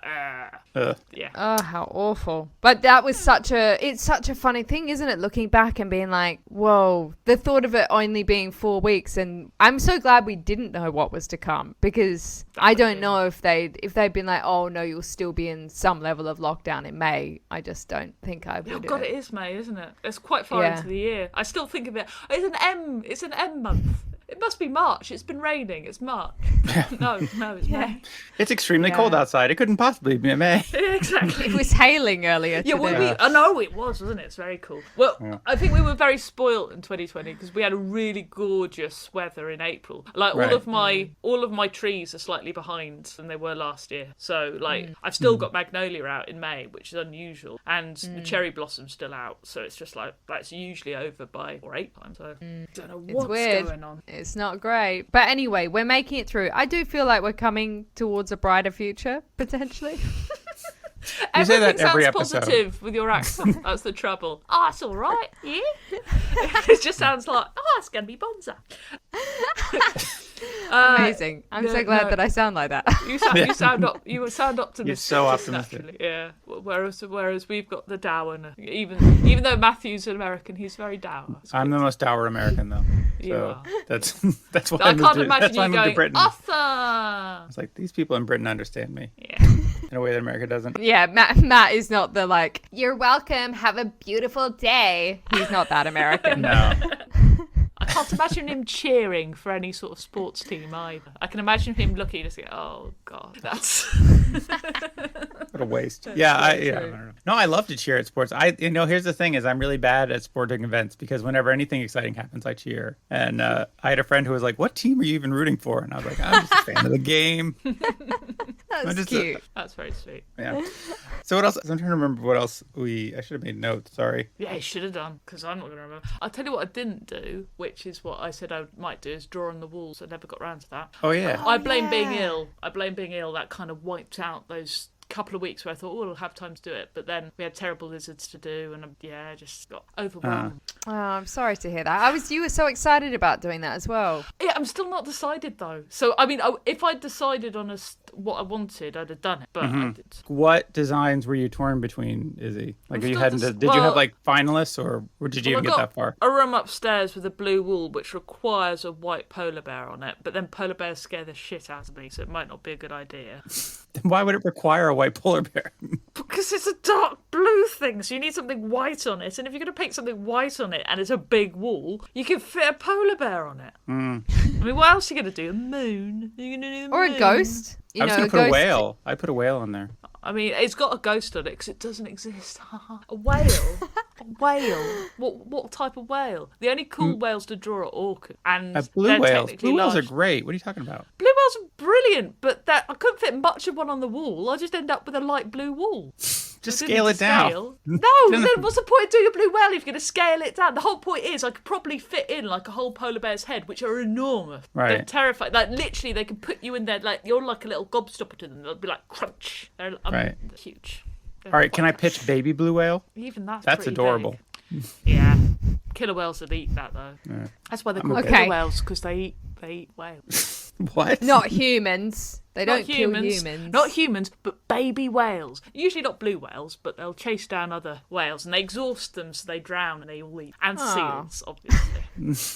yeah. Oh, how awful. But that was it's such a funny thing, isn't it? Looking back and being like, whoa, the thought of it only being 4 weeks. And I'm so glad we didn't know what was to come, because I don't know if they'd been like, oh no, you'll still be in some level of lockdown in May. I just don't think I would. Oh God, it is May, isn't it? It's quite far into the year. I still think of it. It's an M month. It must be March. It's been raining. It's March. No, it's May. It's extremely cold outside. It couldn't possibly be May. Exactly. It was hailing earlier today. I know it was, wasn't it? It's very cool. Well, I think we were very spoilt in 2020 because we had a really gorgeous weather in April. Like all of my trees are slightly behind than they were last year. So I've still got magnolia out in May, which is unusual, and the cherry blossom's still out. So it's just like that's usually over by 8 times. So I don't know what's going on. It's not great. But anyway, we're making it through. I do feel like we're coming towards a brighter future, potentially. You say that every sounds episode. Positive with your accent. That's the trouble. Oh, it's all right. Yeah. It just sounds like, it's going to be bonza. Amazing. I'm so glad that I sound like that. You sound optimistic. You're so optimistic. Naturally. Yeah. Whereas we've got the dour. Even though Matthew's an American, he's very dour. I'm the most dour American, though. You are. That's why I can't imagine you I moved going, to Britain. Awesome! It's like, these people in Britain understand me. Yeah. In a way that America doesn't. Yeah, Matt is not the like, you're welcome, have a beautiful day. He's not that American. No. I can't imagine him cheering for any sort of sports team either. I can imagine him looking and saying, oh, God, that's... What a waste. Yeah, I don't know. No, I love to cheer at sports. Here's the thing is I'm really bad at sporting events because whenever anything exciting happens, I cheer. And I had a friend who was like, what team are you even rooting for? And I was like, I'm just a fan of the game. That's cute. That's very sweet. Yeah. So what else? I'm trying to remember what else I should have made notes. Sorry. Yeah, you should have done, because I'm not going to remember. I'll tell you what I didn't do, which is what I said I might do, is draw on the walls. I never got round to that. Oh yeah. I blame being ill. That kind of wiped out those couple of weeks where I thought, oh, we'll have time to do it. But then we had terrible lizards to do, and I just got overwhelmed. Oh, I'm sorry to hear that. You were so excited about doing that as well. Yeah, I'm still not decided though. So I mean, if I'd decided on what I wanted, I'd have done it. But I did. What designs were you torn between, Izzy? Like, did you have like finalists, or did you even get that far? A room upstairs with a blue wall, which requires a white polar bear on it. But then polar bears scare the shit out of me, so it might not be a good idea. Then why would it require a white polar bear? Because it's a dark blue thing, so you need something white on it. And if you're going to paint something white on it and it's a big wall, you can fit a polar bear on it. I mean, what else are you going to do? A moon? You're going to do a or moon? a ghost? I was going to put a whale. I put a whale on there. I mean, it's got a ghost on it because it doesn't exist. A whale? A whale? What type of whale? The only cool whales to draw are orcas. And blue whales. Blue whales are large. great. What are you talking about? Blue whales are brilliant, but I couldn't fit much of one on the wall. I just end up with a light blue wall. Just scale it down. No, then what's the point of doing a blue whale if you're going to scale it down? The whole point is I could probably fit in like a whole polar bear's head, which are enormous. Right. They're terrifying. Like literally, they can put you in there like you're like a little gobstopper to them. They'll be like crunch. They're huge. All right, can I pitch baby blue whale? Even that's pretty adorable. Big. Yeah, killer whales would eat that though. Yeah. That's why they're called okay. killer whales, because they eat whales. What? Not humans. They don't kill humans. humans. Not humans, but baby whales. Usually not blue whales, but they'll chase down other whales and they exhaust them so they drown and they all eat. And seals, obviously.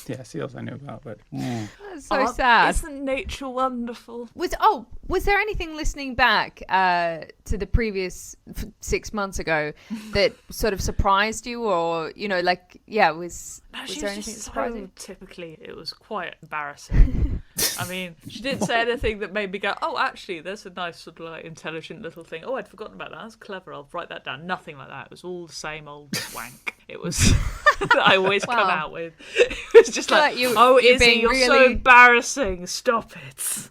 Yeah, seals I knew about, but... That's so sad. Isn't nature wonderful? Was there anything listening back to the previous 6 months ago that sort of surprised you, or was there anything that surprised you? Typically, it was quite embarrassing. I mean, she didn't say anything that made me go, oh, actually, there's a nice sort of like intelligent little thing. Oh, I'd forgotten about that. That's clever. I'll write that down. Nothing like that. It was all the same old wank. It was that I always come out with. It was just like Izzy, you're so embarrassing. Stop it.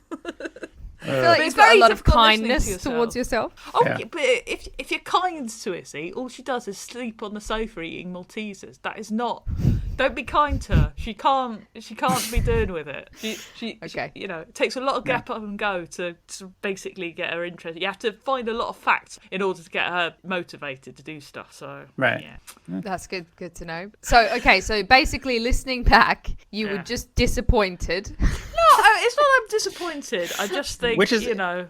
I feel like you've got a lot of kindness towards yourself. Oh, yeah, but if you're kind to Izzy, all she does is sleep on the sofa eating Maltesers. That is not. Don't be kind to her. She can't be doing with it. She it takes a lot of get up and go to basically get her interest. You have to find a lot of facts in order to get her motivated to do stuff. So yeah. That's good to know. So basically listening back, you were just disappointed. No, it's not I'm disappointed. I just think,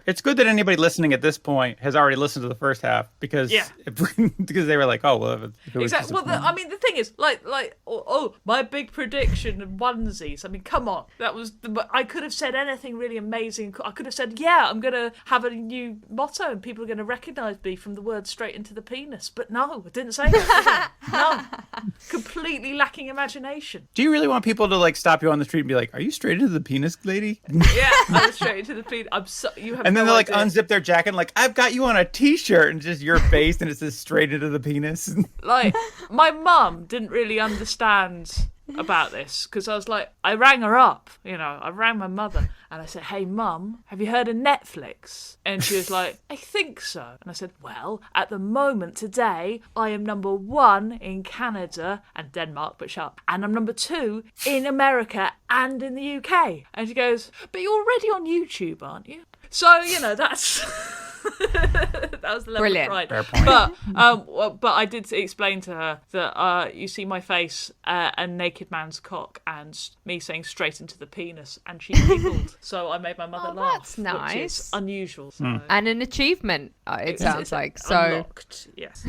it's good that anybody listening at this point has already listened to the first half because they were like, oh, well, exactly. Well, the thing is, my big prediction of onesies. I mean, come on, I could have said anything really amazing. I could have said, I'm going to have a new motto and people are going to recognise me from the word straight into the penis. But no, I didn't say that. No, completely lacking imagination. Do you really want people to like stop you on the street and be like, are you straight into the penis, lady? Yeah, I was straight into the penis. And then they like unzip their jacket and like, I've got you on a t-shirt, and just your face and it says straight into the penis. Like, my mum didn't really understand about this because I was like, I rang her up, I rang my mother and I said, hey mum, have you heard of Netflix? And she was like, I think so. And I said, well, at the moment today I am number 1 in Canada and Denmark, but shut up, and I'm number 2 in America and in the UK. And she goes, but you're already on YouTube, aren't you? So that's that was the level Brilliant. of pride. Fair point. But I did explain to her that you see my face, a naked man's cock, and me saying straight into the penis, and she giggled. So I made my mother laugh. That's nice. Which is unusual. So. And an achievement, it sounds like. So unlocked, yes.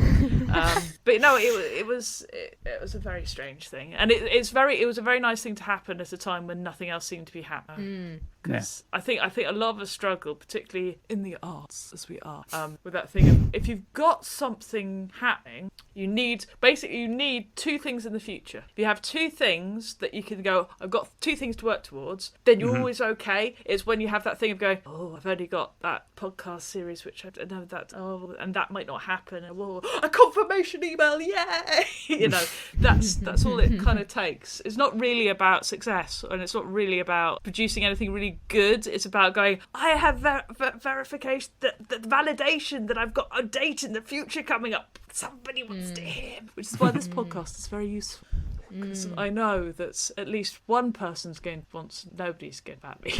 But no, it was a very strange thing, and it was a very nice thing to happen at a time when nothing else seemed to be happening. Because I think a lot of us struggle, particularly in the arts, as we are, with that thing of if you've got something happening, you need 2 things in the future. If you have 2 things that you can go, I've got 2 things to work towards, then you're always okay. It's when you have that thing of going, I've only got that podcast series, which I don't know that, and that might not happen. And, a confirmation email, yay! That's all it kind of takes. It's not really about success, and it's not really about producing anything really being good. It's about going, I have verification, that validation that I've got a date in the future coming up. Somebody wants to hear. Which is why this podcast is very useful. Because I know that at least one person's nobody's going to bat me.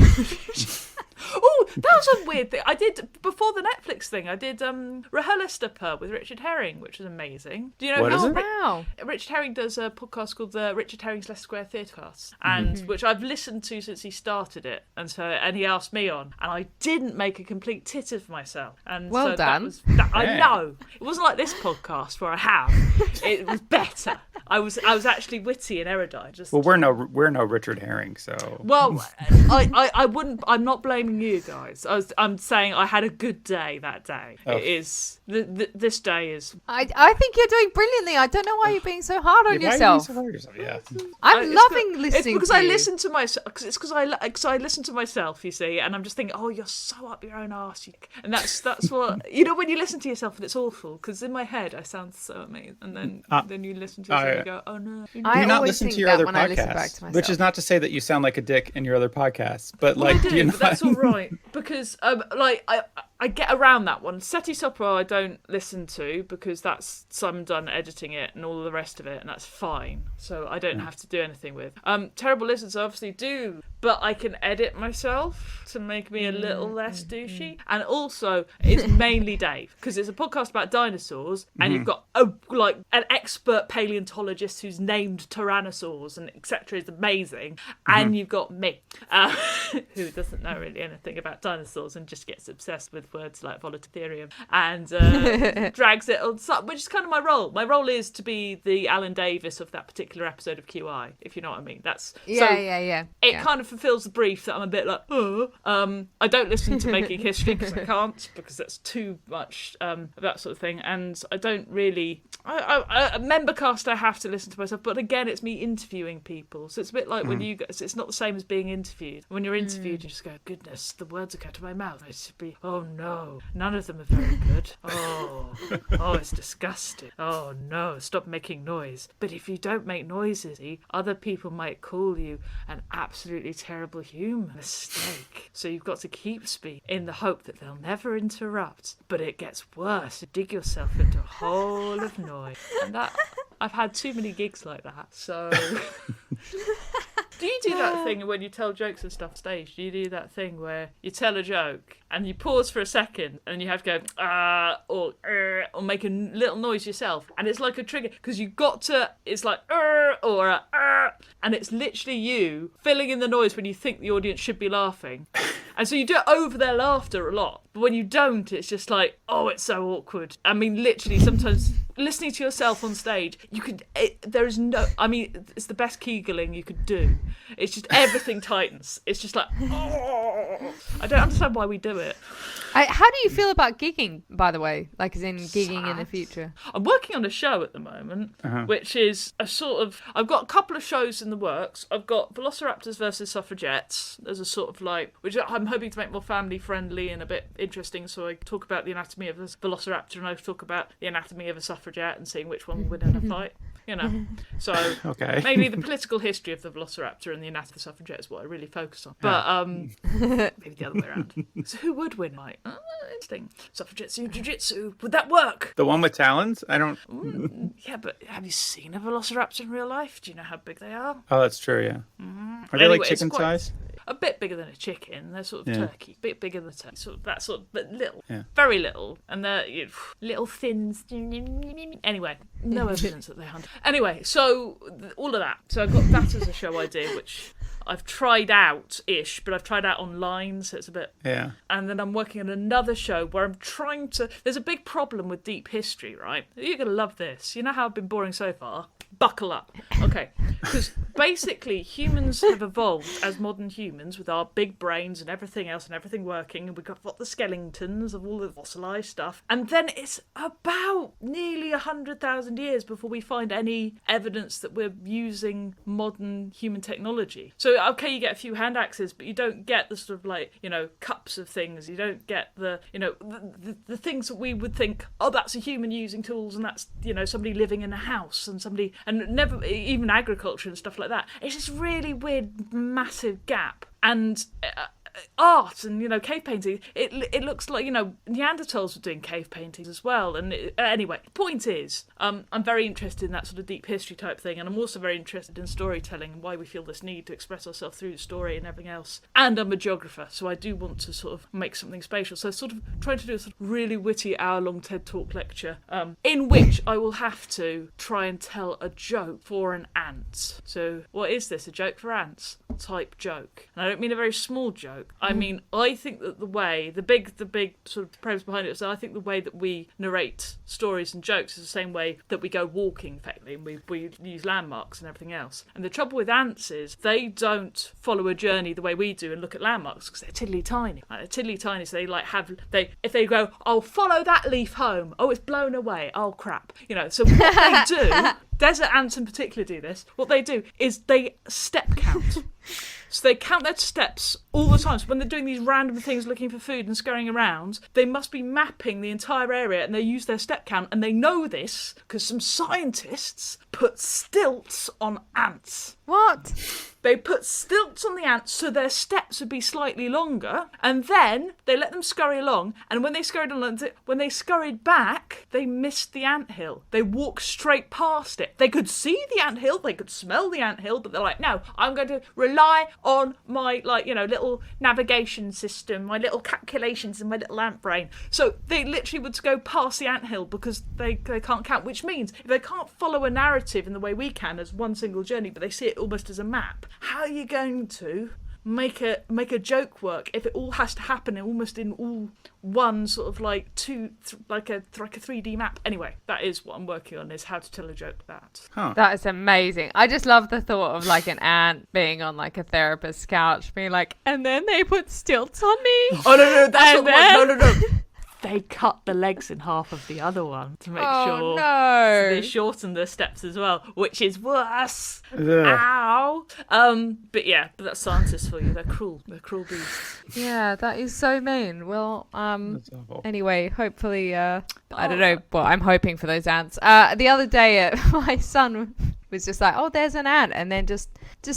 Oh, that was a weird thing. I did, before the Netflix thing, I did RHLSTP with Richard Herring, which was amazing. Do you know what is it? Wow. Richard Herring does a podcast called the Richard Herring's Leicester Square Theatrecast, and which I've listened to since he started it, and he asked me on, and I didn't make a complete tit of myself. And well so done. I know it wasn't like this podcast where I have. It was better. I was actually witty and erudite. Well, we're no Richard Herring, so. Well, I wouldn't. I'm not blaming you guys. I'm saying I had a good day that day. Oh. It is this day is. I think you're doing brilliantly. I don't know why you're being so hard on yourself. Why are you so hard on yourself? Yeah. I'm loving listening. It's because to I you. listen to myself. It's because I listen to myself. You see, and I'm just thinking, oh, you're so up your own arse. And that's what when you listen to yourself and it's awful. Because in my head I sound so amazing, and then you listen to yourself and you go, oh no. Do you not always listen to think your that other when I listen back to podcasts? myself. Which is not to say that you sound like a dick in your other podcasts, but Well, like, I do, do you but not? that's all right because I get around that one. Seti Sopra I don't listen to because that's some done editing it and all the rest of it, and that's fine. So I don't have to do anything with. Terrible Lizards I obviously do, but I can edit myself to make me a little less douchey. And also, it's mainly Dave because it's a podcast about dinosaurs, and you've got an expert paleontologist who's named tyrannosaurs and etc. is amazing, and you've got me, who doesn't know really anything about dinosaurs and just gets obsessed with words like volatilarium and drags it on, which is kind of my role. My role is to be the Alan Davis of that particular episode of Q.E.D, if you know what I mean. That's Yeah. It kind of fulfills the brief that I'm a bit like, I don't listen to Making History because I can't, because that's too much of that sort of thing, and I don't really. A member cast I have to listen to myself, but again, it's me interviewing people, so it's a bit like when you guys. It's not the same as being interviewed. When you're interviewed, you just go, goodness, the words are going to my mouth. I should be, oh no, none of them are very good. Oh, it's disgusting. Oh no, stop making noise. But if you don't make noises, other people might call you an absolutely terrible human mistake. So you've got to keep speaking in the hope that they'll never interrupt. But it gets worse. You dig yourself into a hole of noise. And that, I've had too many gigs like that. So... Do you do that thing when you tell jokes and stuff on stage? Do you do that thing where you tell a joke and you pause for a second and you have to go or make a little noise yourself, and it's like a trigger because you got to. It's like or and it's literally you filling in the noise when you think the audience should be laughing, and so you do it over their laughter a lot. But when you don't, it's just like, oh, it's so awkward. I mean, literally, sometimes listening to yourself on stage, you could. There is no. I mean, it's the best Kegeling you could do. It's just everything tightens. It's just like, oh. I don't understand why we do it. How do you feel about gigging, by the way? Like, as in gigging in the future? I'm working on a show at the moment, which is a sort of... I've got a couple of shows in the works. I've got Velociraptors versus Suffragettes. There's a sort of like... which I'm hoping to make more family-friendly and a bit interesting. So I talk about the anatomy of a Velociraptor and I talk about the anatomy of a Suffragette and seeing which one will win in a fight. You know, so Okay. maybe the political history of the Velociraptor and the anatomy of the Suffragette is what I really focus on. But maybe the other way around. So who would win, Mike? Interesting. Suffragettes in jujitsu. Would that work? The one with talons? I don't... Yeah, but have you seen a Velociraptor in real life? Do you know how big they are? Oh, that's true, yeah. Are they Anyway, like it's chicken quite- size? A bit bigger than a chicken. They're sort of Yeah. turkey. Bit bigger than a turkey. Sort of that sort of, but little. Yeah. Very little. And they're little thin. Anyway, no evidence that they hunt. Anyway, so all of that. So I've got that as a show idea, which I've tried out-ish, but I've tried out online, so it's a bit... Yeah. And then I'm working on another show where I'm trying to... There's a big problem with deep history, right? You're going to love this. You know how I've been boring so far? Buckle up. Okay. Because basically humans have evolved as modern humans with our big brains and everything else and everything working, and we've got the skeletons of all the fossilized stuff. And then it's about nearly 100,000 years before we find any evidence that we're using modern human technology. So, okay, you get a few hand axes, but you don't get the sort of like, you know, cups of things. You don't get the, you know, the things that we would think, oh, that's a human using tools and that's, you know, somebody living in a house and somebody, and never, even agriculture and stuff like that. It's this really weird, massive gap. And art and, you know, cave painting, it looks like, you know, Neanderthals were doing cave paintings as well. And anyway, point is, I'm very interested in that sort of deep history type thing, and I'm also very interested in storytelling and why we feel this need to express ourselves through story and everything else. And I'm a geographer, so I do want to sort of make something spatial. So sort of trying to do a sort of really witty hour-long TED Talk lecture, in which I will have to try and tell a joke for an ant. So what is this? A joke for ants? Type joke. And I don't mean a very small joke. I mean, I think that the big sort of premise behind it is that I think the way that we narrate stories and jokes is the same way that we go walking, effectively, and we use landmarks and everything else. And the trouble with ants is they don't follow a journey the way we do and look at landmarks, because they're tiddly tiny. Like, they're tiddly tiny, so if they go, oh, follow that leaf home. Oh, it's blown away. Oh, crap. You know, so what they do, desert ants in particular do this, what they do is they step count. So they count their steps all the time. So when they're doing these random things, looking for food and scurrying around, they must be mapping the entire area, and they use their step count. And they know this because some scientists put stilts on ants. What? They put stilts on the ants so their steps would be slightly longer, and then they let them scurry along. And when they scurried back, they missed the anthill. They walked straight past it. They could see the anthill, they could smell the anthill, but they're like, no, I'm going to rely on my, like, you know, little navigation system, my little calculations in my little ant brain. So they literally would go past the anthill because they can't count, which means if they can't follow a narrative in the way we can as one single journey, but they see it almost as a map, how are you going to make a joke work if it all has to happen almost in all one sort of like like a 3D map? Anyway, that is what I'm working on, is how to tell a joke that. Huh. That is amazing. I just love the thought of like an ant being on like a therapist's couch being like, and then they put stilts on me. Oh no, that's And not no. They cut the legs in half of the other one to make sure no. they shorten the steps as well, which is worse. Ugh. Ow. But that's scientists for you. They're cruel beasts. Yeah, that is so mean. Well, That's awful. anyway, hopefully, I don't know. Well, I'm hoping for those ants. The other day, my son was just like, oh, there's an ant, and then just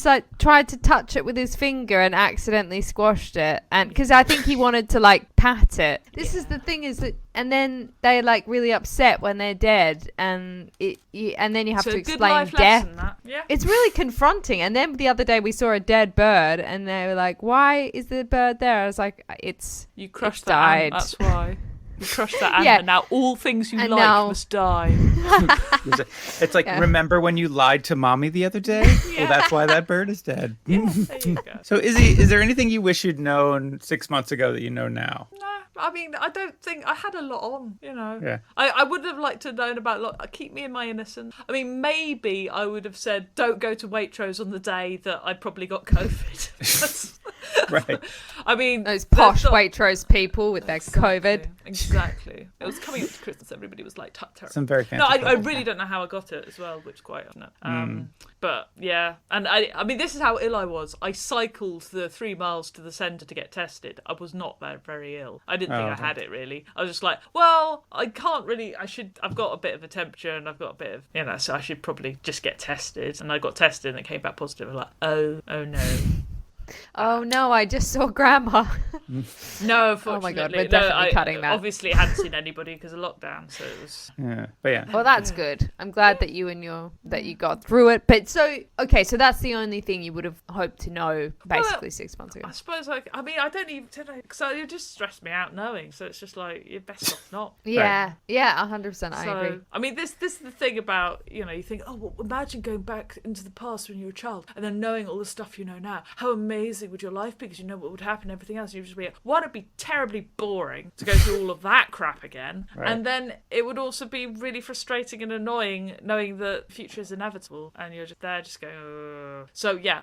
like tried to touch it with his finger and accidentally squashed it, and because I think he wanted to like pat it. This is the thing, is that, and then they're like really upset when they're dead, and then you have to explain death. Yeah. It's really confronting. And then the other day we saw a dead bird, and they were like, why is the bird there? I was like, You crushed that that ant, that's why. You crushed that ant, Yeah. and now all things you And like now- must die. It's like, Yeah. remember when you lied to mommy the other day? Yeah. Well, that's why that bird is dead. Yeah, there you go. So, Izzy, is there anything you wish you'd known 6 months ago that you know now? No, I mean, I don't think I had a lot on, you know. Yeah. I would have liked to have known about a lot. Keep me in my innocence. I mean, maybe I would have said, don't go to Waitrose on the day that I probably got COVID. Right. I mean, those posh that's not- Waitrose people with their COVID. Exactly. It was coming up to Christmas. Everybody was like, terrible. Some very fancy. No, I places. really don't know how I got it as well, which is quite But yeah, and I mean, this is how ill I was. I cycled the 3 miles to the centre to get tested. I was not very ill. I didn't think I had it really. I was just like, well, I can't really. I've got a bit of a temperature and I've got a bit of, you know, so I should probably just get tested. And I got tested and it came back positive. I was like, oh no. Oh no, I just saw Grandma. No, Oh my God, we're unfortunately. definitely cutting that. Obviously, hadn't seen anybody because of lockdown, so it was. Yeah. But yeah. Well, that's good. I'm glad that you got through it. But so that's the only thing you would have hoped to know basically 6 months ago. I suppose, I mean, I don't even, because it just stressed me out knowing, so it's just like, you're best off not. Yeah, 100%. I agree. I mean, this is the thing about, you know, you think, oh, well, imagine going back into the past when you were a child and then knowing all the stuff you know now. How amazing would your life be, because you know what would happen, everything else. You'd just be like, one, it'd be terribly boring to go through all of that crap again. Right. And then it would also be really frustrating and annoying knowing that the future is inevitable and you're just there just going, ugh. So yeah,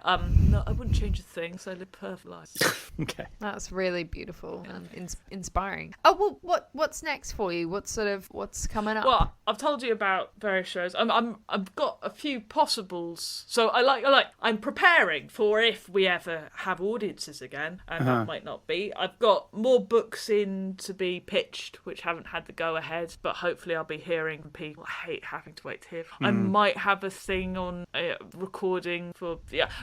no, I wouldn't change a thing, so I live perfect life. Okay. That's really beautiful and inspiring. Oh, well, what's next for you? What's coming up? Well, I've told you about various shows. I've got a few possibles. So I'm preparing for if we ever have audiences again, and that might not be. I've got more books in to be pitched, which haven't had the go-ahead, but hopefully I'll be hearing from people. I hate having to wait to hear. I might have a thing on recording for,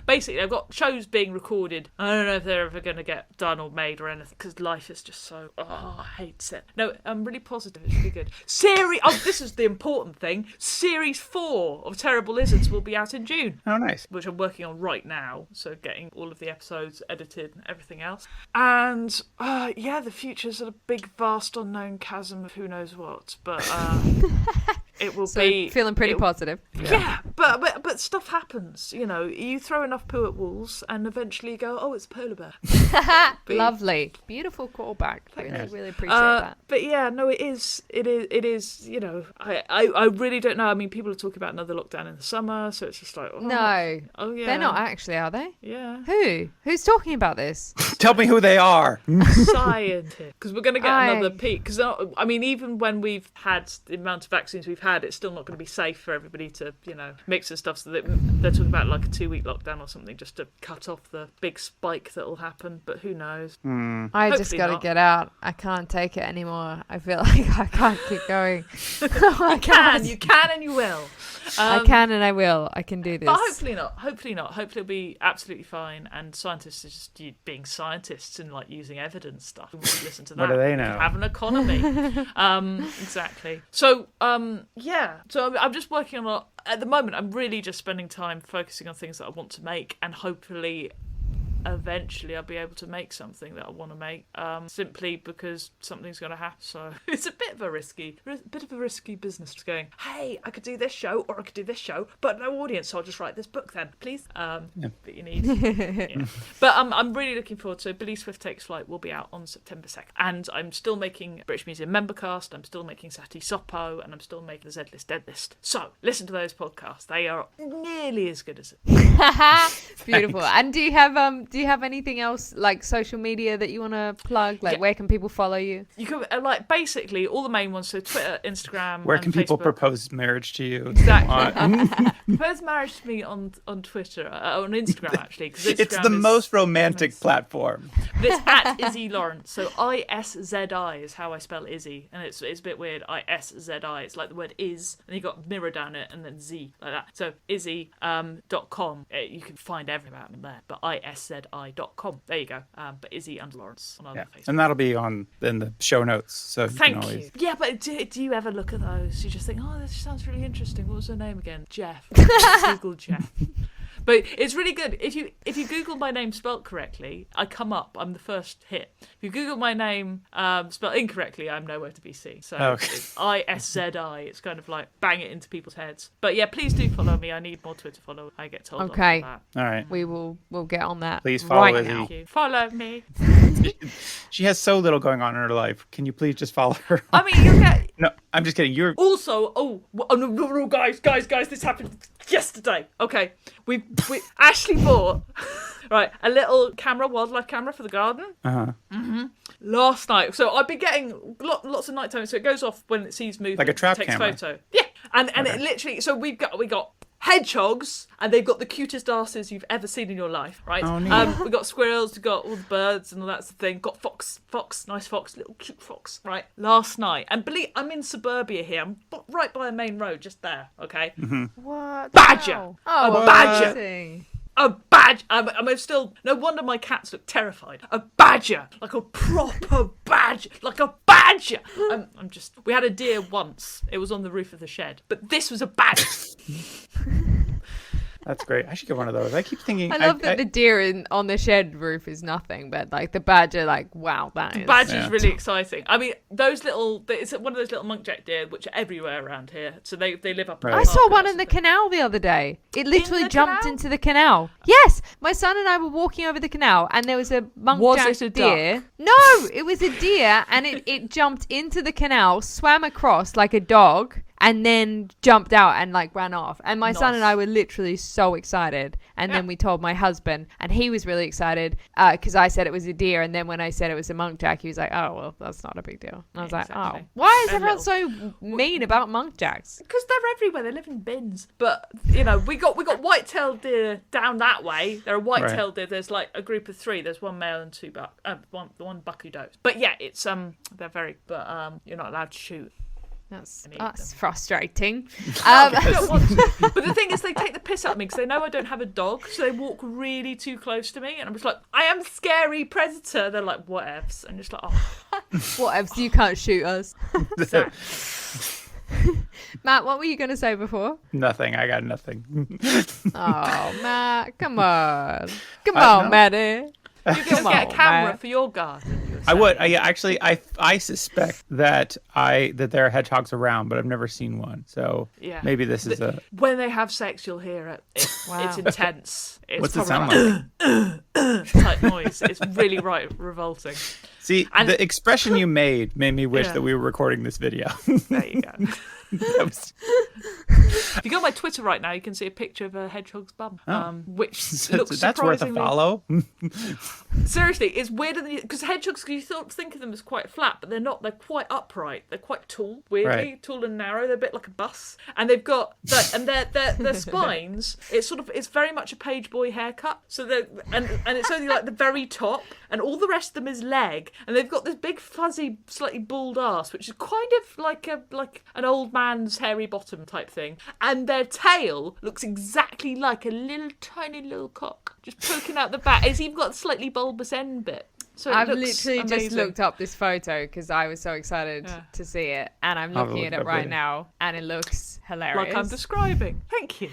basically I've got shows being recorded. I don't know if they're ever going to get done or made or anything, because life is just so, I hate it. No, I'm really positive. It's really good. This is the important thing. Series 4 of Terrible Lizards will be out in June. Oh, nice. Which I'm working on right now. So getting all of the episodes edited and everything else. And, the future's a big, vast, unknown chasm of who knows what. But, it will be... feeling pretty positive. Yeah, but stuff happens. You know, you throw enough poo at walls and eventually you go, oh, it's a polar bear. Lovely. Beautiful callback. Really appreciate that. But yeah, no, it is, you know, I really don't know. I mean, people are talking about another lockdown in the summer, so it's just like, no. Oh, yeah. They're not actually, are they? Yeah. Who's talking about this? Tell me who they are. Scientists. Because we're going to get another peak. Because, I mean, even when we've had the amount of vaccines we've had, it's still not going to be safe for everybody to, you know, mix and stuff. So they're talking about like a 2-week lockdown or something just to cut off the big spike that will happen. But who knows? I just got to get out. I can't take it anymore. I feel like I can't keep going. You can and you will. I can and I will. I can do this. But hopefully not. Hopefully it'll be absolutely fine. And scientists are just being scientists and like using evidence stuff. We won't listen to that. What do they know? Have an economy. Exactly. So, So I'm just working on a lot. At the moment, I'm really just spending time focusing on things that I want to make, and hopefully eventually I'll be able to make something that I want to make, simply because something's going to happen. So it's a bit of a risky business, just going, hey, I could do this show or I could do this show, but no audience, so I'll just write this book then, please. But you need But I'm really looking forward to Billy Swift Takes Flight. Will be out on September 2nd, and I'm still making British Museum Membercast, I'm still making Sati Sopo, and I'm still making the Z-List Dead List. So listen to those podcasts. They are nearly as good as it. Beautiful. And do you have anything else like social media that you want to plug? Like, where can people follow you? You can basically all the main ones. So Twitter, Instagram. Where can and people Facebook. Propose marriage to you? Exactly. Propose marriage to me on Twitter, on Instagram actually. Cause Instagram it's the most romantic platform. But it's at Iszi Lawrence. So ISZI is how I spell Izzy, and it's a bit weird. ISZI. It's like the word is, and you got mirror down it, and then Z like that. So Izzi.com. You can find everything about me there. But ISZI.com. There you go. But Izzi and Lawrence on other Facebook. And that'll be in the show notes. So Thank you. Yeah, but do you ever look at those? You just think, oh, this sounds really interesting. What was her name again? Jeff. Google Jeff. But it's really good. If you Google my name spelt correctly, I come up. I'm the first hit. If you Google my name spelled incorrectly, I'm nowhere to be seen. So it's ISZI. It's kind of like bang it into people's heads. But yeah, please do follow me. I need more Twitter followers. I get told off for that. All right. We'll get on that. Please follow right Izzy. now. Thank you. Follow me. She has so little going on in her life. Can you please just follow her? I mean, you'll get... No, I'm just kidding. You're Also, no, guys, this happened yesterday. Okay, we Ashley bought a little wildlife camera for the garden. Last night. So I've been getting lots of nighttime. So it goes off when it sees movement. Like a trap takes camera. Photo. Yeah, and it literally. So we got hedgehogs, and they've got the cutest asses you've ever seen in your life, right? Oh, neat. We got squirrels, we got all the birds and all that sort of thing. Got fox, nice fox, little cute fox, right? Last night, and I'm in suburbia here. I'm right by a main road, just there. Okay. What? Badger. Oh, A badger. amazing. A badger. I'm still. No wonder my cats look terrified. A badger, like a proper badger, like a badger. I'm just. We had a deer once. It was on the roof of the shed, but this was a badger. That's great. I should get one of those. I keep thinking. I love that the deer on the shed roof is nothing, but like the badger, like wow, that is. Badger's really exciting. I mean, it's one of those little munkjack deer which are everywhere around here. So they live up. Right. I saw one in the canal the other day. It literally jumped into the canal. Yes, my son and I were walking over the canal, and there was a munkjack deer. Duck? No, it was a deer, and it jumped into the canal, swam across like a dog, and then jumped out and like ran off. And my son and Nice. I were literally so excited. And then we told my husband, and he was really excited because I said it was a deer. And then when I said it was a muntjac, he was like, "Oh well, that's not a big deal." And I was like, Exactly. "Oh, why is A everyone little. so mean about muntjacs?" Because they're everywhere. They live in bins. But you know, we got white-tailed deer down that way. There are white-tailed deer. There's like a group of 3. There's one male and 2 buck. One buck who does. But yeah, it's they're very. But you're not allowed to shoot. That's frustrating. I don't want to. But the thing is, they take the piss out of me because they know I don't have a dog, so they walk really too close to me, and I'm just like, I am scary predator. They're like, whatevs, and just like, oh, Whatevs, you can't shoot us. exactly. Matt, what were you going to say before? Nothing. I got nothing. Oh, Matt, come on. Come No. on, Matty. You can Come get a on, camera Matt. for your garden. I would. Actually, I suspect that there are hedgehogs around, but I've never seen one. So Yeah. maybe this is a. When they have sex, you'll hear it. It's intense. It's What's it probably sound like? type noise. It's really revolting. See, And- the expression you made me wish Yeah. that we were recording this video. There you go. That was- If you go on my Twitter right now, you can see a picture of a hedgehog's bum, which looks that's worth a surprisingly. follow. Seriously, it's weirder than because hedgehogs. You think of them as quite flat, but they're not. They're quite upright. They're quite tall, weirdly Right. tall and narrow. They're a bit like a bus, and they've got and their spines. It's very much a page boy haircut. So they and it's only like the very top, and all the rest of them is leg, and they've got this big fuzzy, slightly bald ass, which is kind of like an old man's hairy bottom type thing, and their tail looks exactly like a little tiny little cock just poking out the back. It's even got a slightly bulbous end bit. So it I've looks literally just amazing. looked up this photo because I was so excited to see it, and I'm I'll have a looking look at it up right later. now, and it looks hilarious. like I'm describing. Thank you.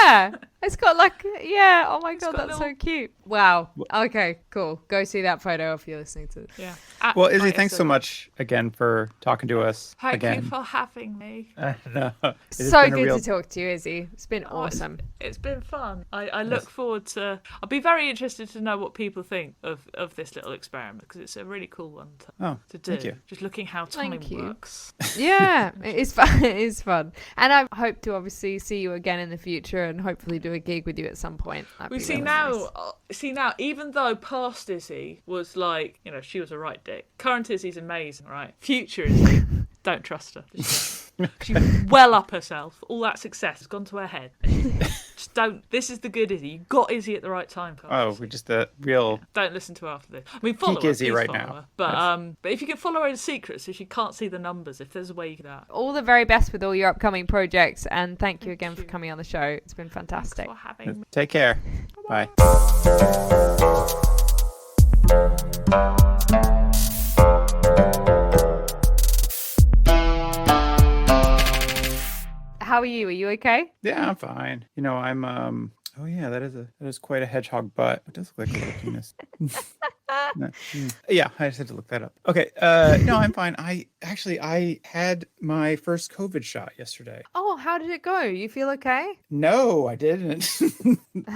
Yeah, it's got like oh my god, got that's little- so cute. Wow. Okay, cool. Go see that photo if you're listening to it. Yeah. Well, Izzy, thanks so much again for talking to us. Thank again. you for having me. No, it has So been a good real- to talk to you, Izzy. It's been awesome. It's been fun. I look forward to. I'll be very interested to know what people think of this little experiment because it's a really cool one to do. thank you. Just looking how time Thank you. works. Yeah, it is fun. It is fun, and I hope to obviously see you again in the future, and hopefully do a gig with you at some point. That'd We be see really now. nice. See now. Even though past Izzy was like, she was a right dick. Current Izzy's amazing, right? Future Izzy, don't trust her. She's well up herself. All that success has gone to her head. Just don't. This is the good Izzy. You got Izzy at the right time. Oh, Izzy. we're just a real. Don't listen to her after this. I mean, follow Peak her, Izzy please right follow now. her. But if you can follow her in secret, so she can't see the numbers, if there's a way you can do that. All the very best with all your upcoming projects, and thank you again for coming on the show. It's been fantastic. Thanks for having me. Take care. Bye. How are you? Are you okay? Yeah, I'm fine. I'm. Oh yeah, that is quite a hedgehog butt. It does look like a little penis. No, yeah, I just had to look that up. Okay. No, I'm fine. I had my first COVID shot yesterday. Oh, how did it go? You feel okay? No, I didn't.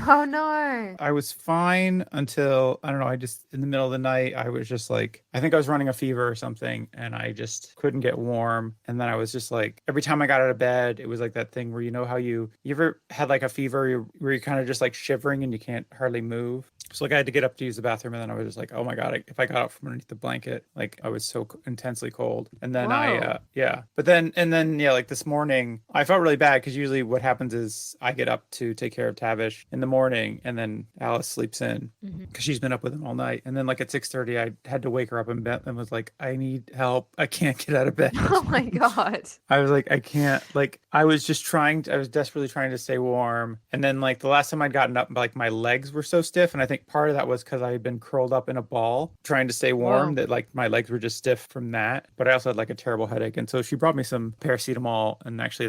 Oh no. I was fine until, I don't know, I just, in the middle of the night, I was just like, I think I was running a fever or something, and I just couldn't get warm. And then I was just like, every time I got out of bed, it was like that thing where, how you ever had like a fever where you're kind of just like shivering and you can't hardly move? So like I had to get up to use the bathroom, and then I was just like, oh my God, if I got out from underneath the blanket, like I was so intensely cold. And then like this morning, I felt really bad because usually what happens is I get up to take care of Tavish in the morning, and then Alice sleeps in because she's been up with him all night. And then like at 6:30, I had to wake her up in bed and was like, I need help. I can't get out of bed. Oh my god. I was like, I can't, like, I was desperately trying to stay warm. And then like the last time I'd gotten up, like my legs were so stiff. And I think part of that was because I had been curled up in a ball trying to stay warm, Whoa. that like my legs were just stiff from that. But I also had like a terrible headache. And so she brought me some paracetamol, and actually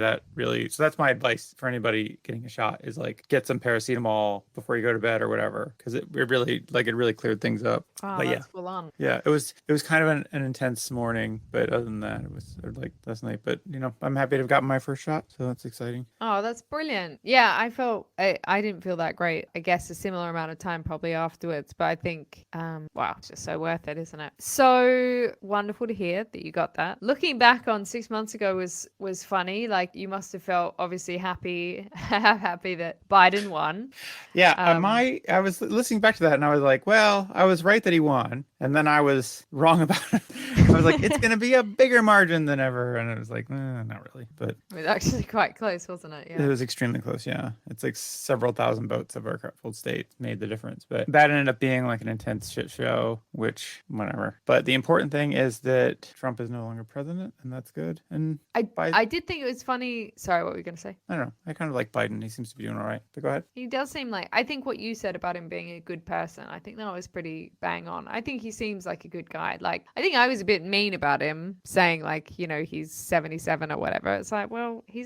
so that's my advice for anybody getting a shot is like get some paracetamol before you go to bed or whatever. Cause it really cleared things up. Oh, But that's full on. yeah, it was kind of an intense morning, but other than that, it was like last night. But I'm happy to have gotten my first shot, so that's exciting. Oh, that's brilliant. Yeah, I didn't feel that great. I guess a similar amount of time probably afterwards, but I think Wow, it's just so worth it, isn't it? So wonderful to hear that you got that. Looking back on 6 months ago was funny. Like, you must have felt obviously happy that Biden won. Yeah, I was listening back to that and I was like, well, I was right that he won, and then I was wrong about it. I was like, it's going to be a bigger margin than ever, and it was like, not really, but It was actually quite close, wasn't it? it Yeah. was extremely close. Yeah, it's like several thousand votes of our full state made the difference, but that ended up being like an intense shit show, which whatever. But the important thing is that Trump is no longer president, and that's good. And I did think it was funny. Sorry, what were you going to say? I don't know. I kind of like Biden. He seems to be doing all right. But go ahead. He does seem like, I think what you said about him being a good person, I think that was pretty bang on. I think he seems like a good guy. Like, I think I was a bit mean about him, saying like, you know, he's 77 or whatever. It's like, well, he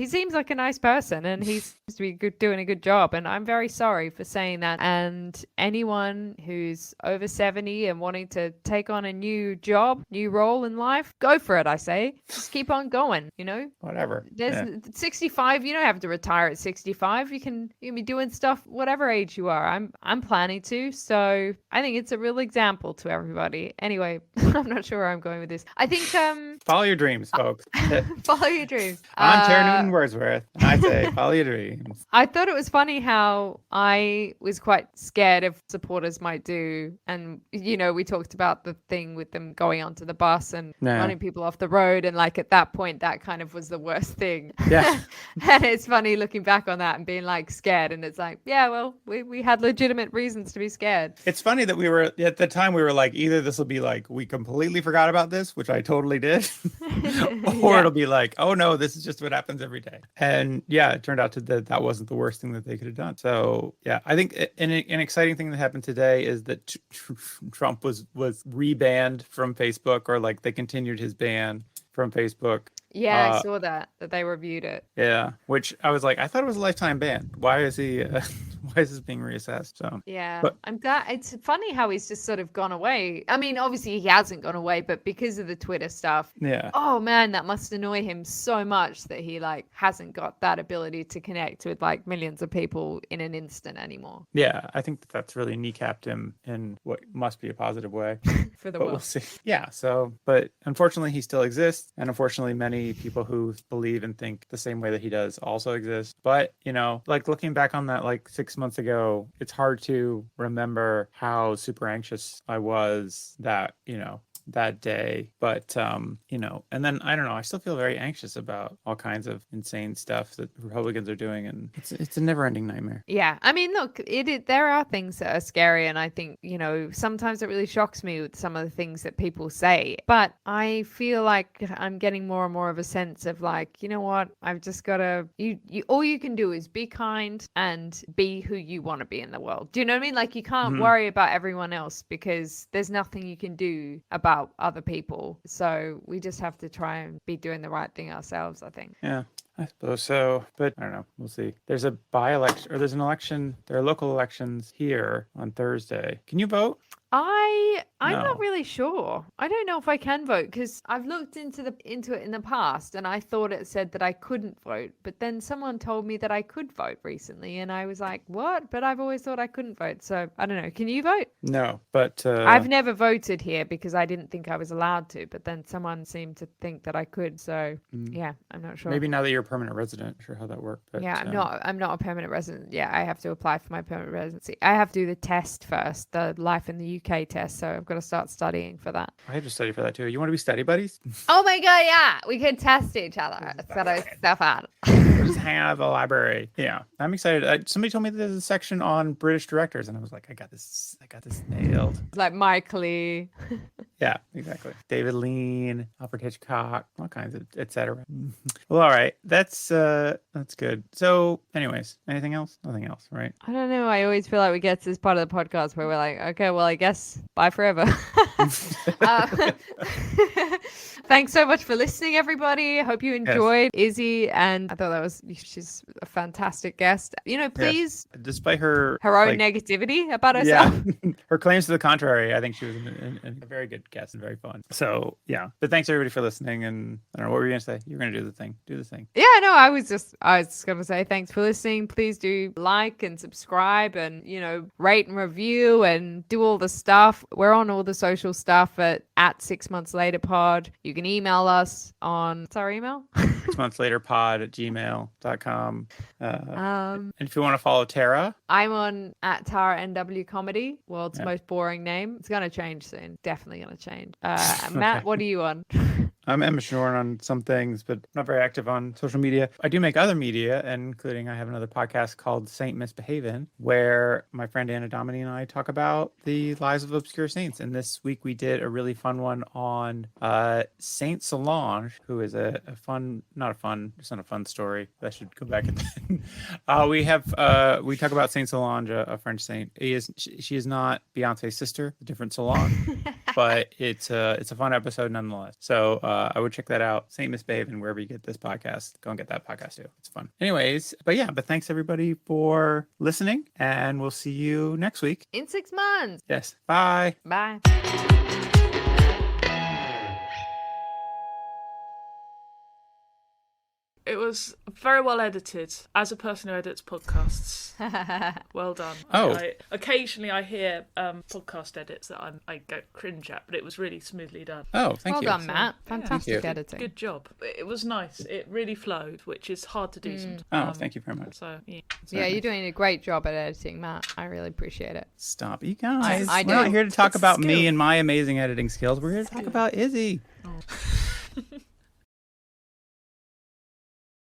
seems like a nice person, and he seems to be doing a good job. And I'm very sorry for saying that. And anyone who's over 70 and wanting to take on a new job, new role in life, go for it, I say. Just keep on going, you know? Whatever. There's 65, you don't have to retire at 65. You can be doing stuff whatever age you are. I'm planning to, so I think it's a real example to everybody. Anyway, I'm not sure where I'm going with this. I think Follow your dreams, folks. follow your dreams. I'm Tara Newton Wordsworth. I say, follow your dreams. I thought it was funny how I was quite scared of supporters might do. And, you know, we talked about the thing with them going onto the bus and running people off the road. And like at that point, that kind of was the worst thing. Yeah. And it's funny looking back on that and being like scared. And it's like, yeah, well, we had legitimate reasons to be scared. It's funny that we were, at the time, we were like, either this will be like, we completely forgot about this, which I totally did, or it'll be like, oh no, this is just what happens every day. And yeah, it turned out that wasn't the worst thing that they could have done. So yeah, I think an exciting thing that happened today is that Trump was rebanned from Facebook, or like they continued his ban from Facebook. Yeah, I saw that they reviewed it. Yeah, which I was like, I thought it was a lifetime ban. Why is he? Why is this being reassessed? So yeah, but I'm glad. It's funny how he's just sort of gone away. I mean, obviously he hasn't gone away, but because of the Twitter stuff. Yeah. Oh man, that must annoy him so much that he like hasn't got that ability to connect with like millions of people in an instant anymore. Yeah, I think that's really kneecapped him in what must be a positive way. For the but world. We'll see. Yeah. So, but unfortunately, he still exists, and unfortunately, many people who believe and think the same way that he does also exist. But you know, like looking back on that, like 6 months ago, it's hard to remember how super anxious I was that day. But you know, and then I don't know, I still feel very anxious about all kinds of insane stuff that Republicans are doing, and it's a never-ending nightmare. Yeah, I mean, look, there are things that are scary, and I think, you know, sometimes it really shocks me with some of the things that people say. But I feel like I'm getting more and more of a sense of like, you know what, I've just got to, all you can do is be kind and be who you want to be in the world. Do you know what I mean? Like, you can't worry about everyone else because there's nothing you can do about other people. So we just have to try and be doing the right thing ourselves, I think. Yeah, I suppose so, but I don't know. We'll see. There's a by-election, or there's an election. There are local elections here on Thursday. Can you vote? I'm No. not really sure. I don't know if I can vote because I've looked into it in the past and I thought it said that I couldn't vote, but then someone told me that I could vote recently and I was like, what? But I've always thought I couldn't vote. So I don't know. Can you vote? No, but I've never voted here because I didn't think I was allowed to, but then someone seemed to think that I could. So yeah, I'm not sure. maybe now that you're a permanent resident, not sure how that worked. But, Yeah, I'm not a permanent resident. Yeah, I have to apply for my permanent residency. I have to do the test first, the life in the UK test. So I've got to start studying for that. I had to study for that too. You want to be study buddies? Oh my god, yeah. We could test each other. Study stuff out. Just hang out at the library. Yeah, I'm excited. Somebody told me that there's a section on British directors, and I was like, I got this nailed. Like Mike Lee. Yeah, exactly. David Lean, Alfred Hitchcock, all kinds of, etc. Well, all right. That's good. So, anyways, anything else? Nothing else, right? I don't know. I always feel like we get to this part of the podcast where we're like, okay, well, I guess bye forever. Thanks so much for listening, everybody. Hope you enjoyed Izzi, and I thought she's a fantastic guest. You know, please, despite her own negativity about herself. Yeah, her claims to the contrary, I think she was a very good podcast and very fun. So yeah, but thanks everybody for listening. And I don't know, what were you gonna say? You're gonna do the thing. Do the thing. Yeah, no, I was just gonna say thanks for listening. Please do like and subscribe and, you know, rate and review and do all the stuff. We're on all the social stuff at 6 months later pod. You can email us on, what's our email? 6 months later pod at gmail.com. And if you want to follow Tara, I'm on at Tara NW Comedy, world's most boring name. It's gonna change soon. Definitely gonna change. Matt, what are you on? I'm Emma Schnorren on some things, but not very active on social media. I do make other media, including I have another podcast called Saint Misbehavin', where my friend Anna Domini and I talk about the lives of obscure saints. And this week we did a really fun one on Saint Solange, who is it's not a fun story. I should go back and we talk about Saint Solange, a French saint. She is not Beyonce's sister, a different Solange, but it's a fun episode nonetheless. So I would check that out. Saint Misbehavin', wherever you get this podcast, go and get that podcast too. It's fun. Anyways, but thanks everybody for listening, and we'll see you next week. In 6 months. Yes. Bye. Bye. It was very well edited. As a person who edits podcasts, well done. Oh. Occasionally I hear podcast edits that I get cringe at, but it was really smoothly done. Oh, thank you. Well done, Matt. Fantastic you. editing. Good job. It was nice. It really flowed, which is hard to do sometimes. Oh, thank you very much. So, yeah. Yeah, you're doing a great job at editing, Matt. I really appreciate it. Stop, you guys. I We're not do. here to talk It's a about skill. me and my amazing editing skills. We're here to talk about Izzy. Oh.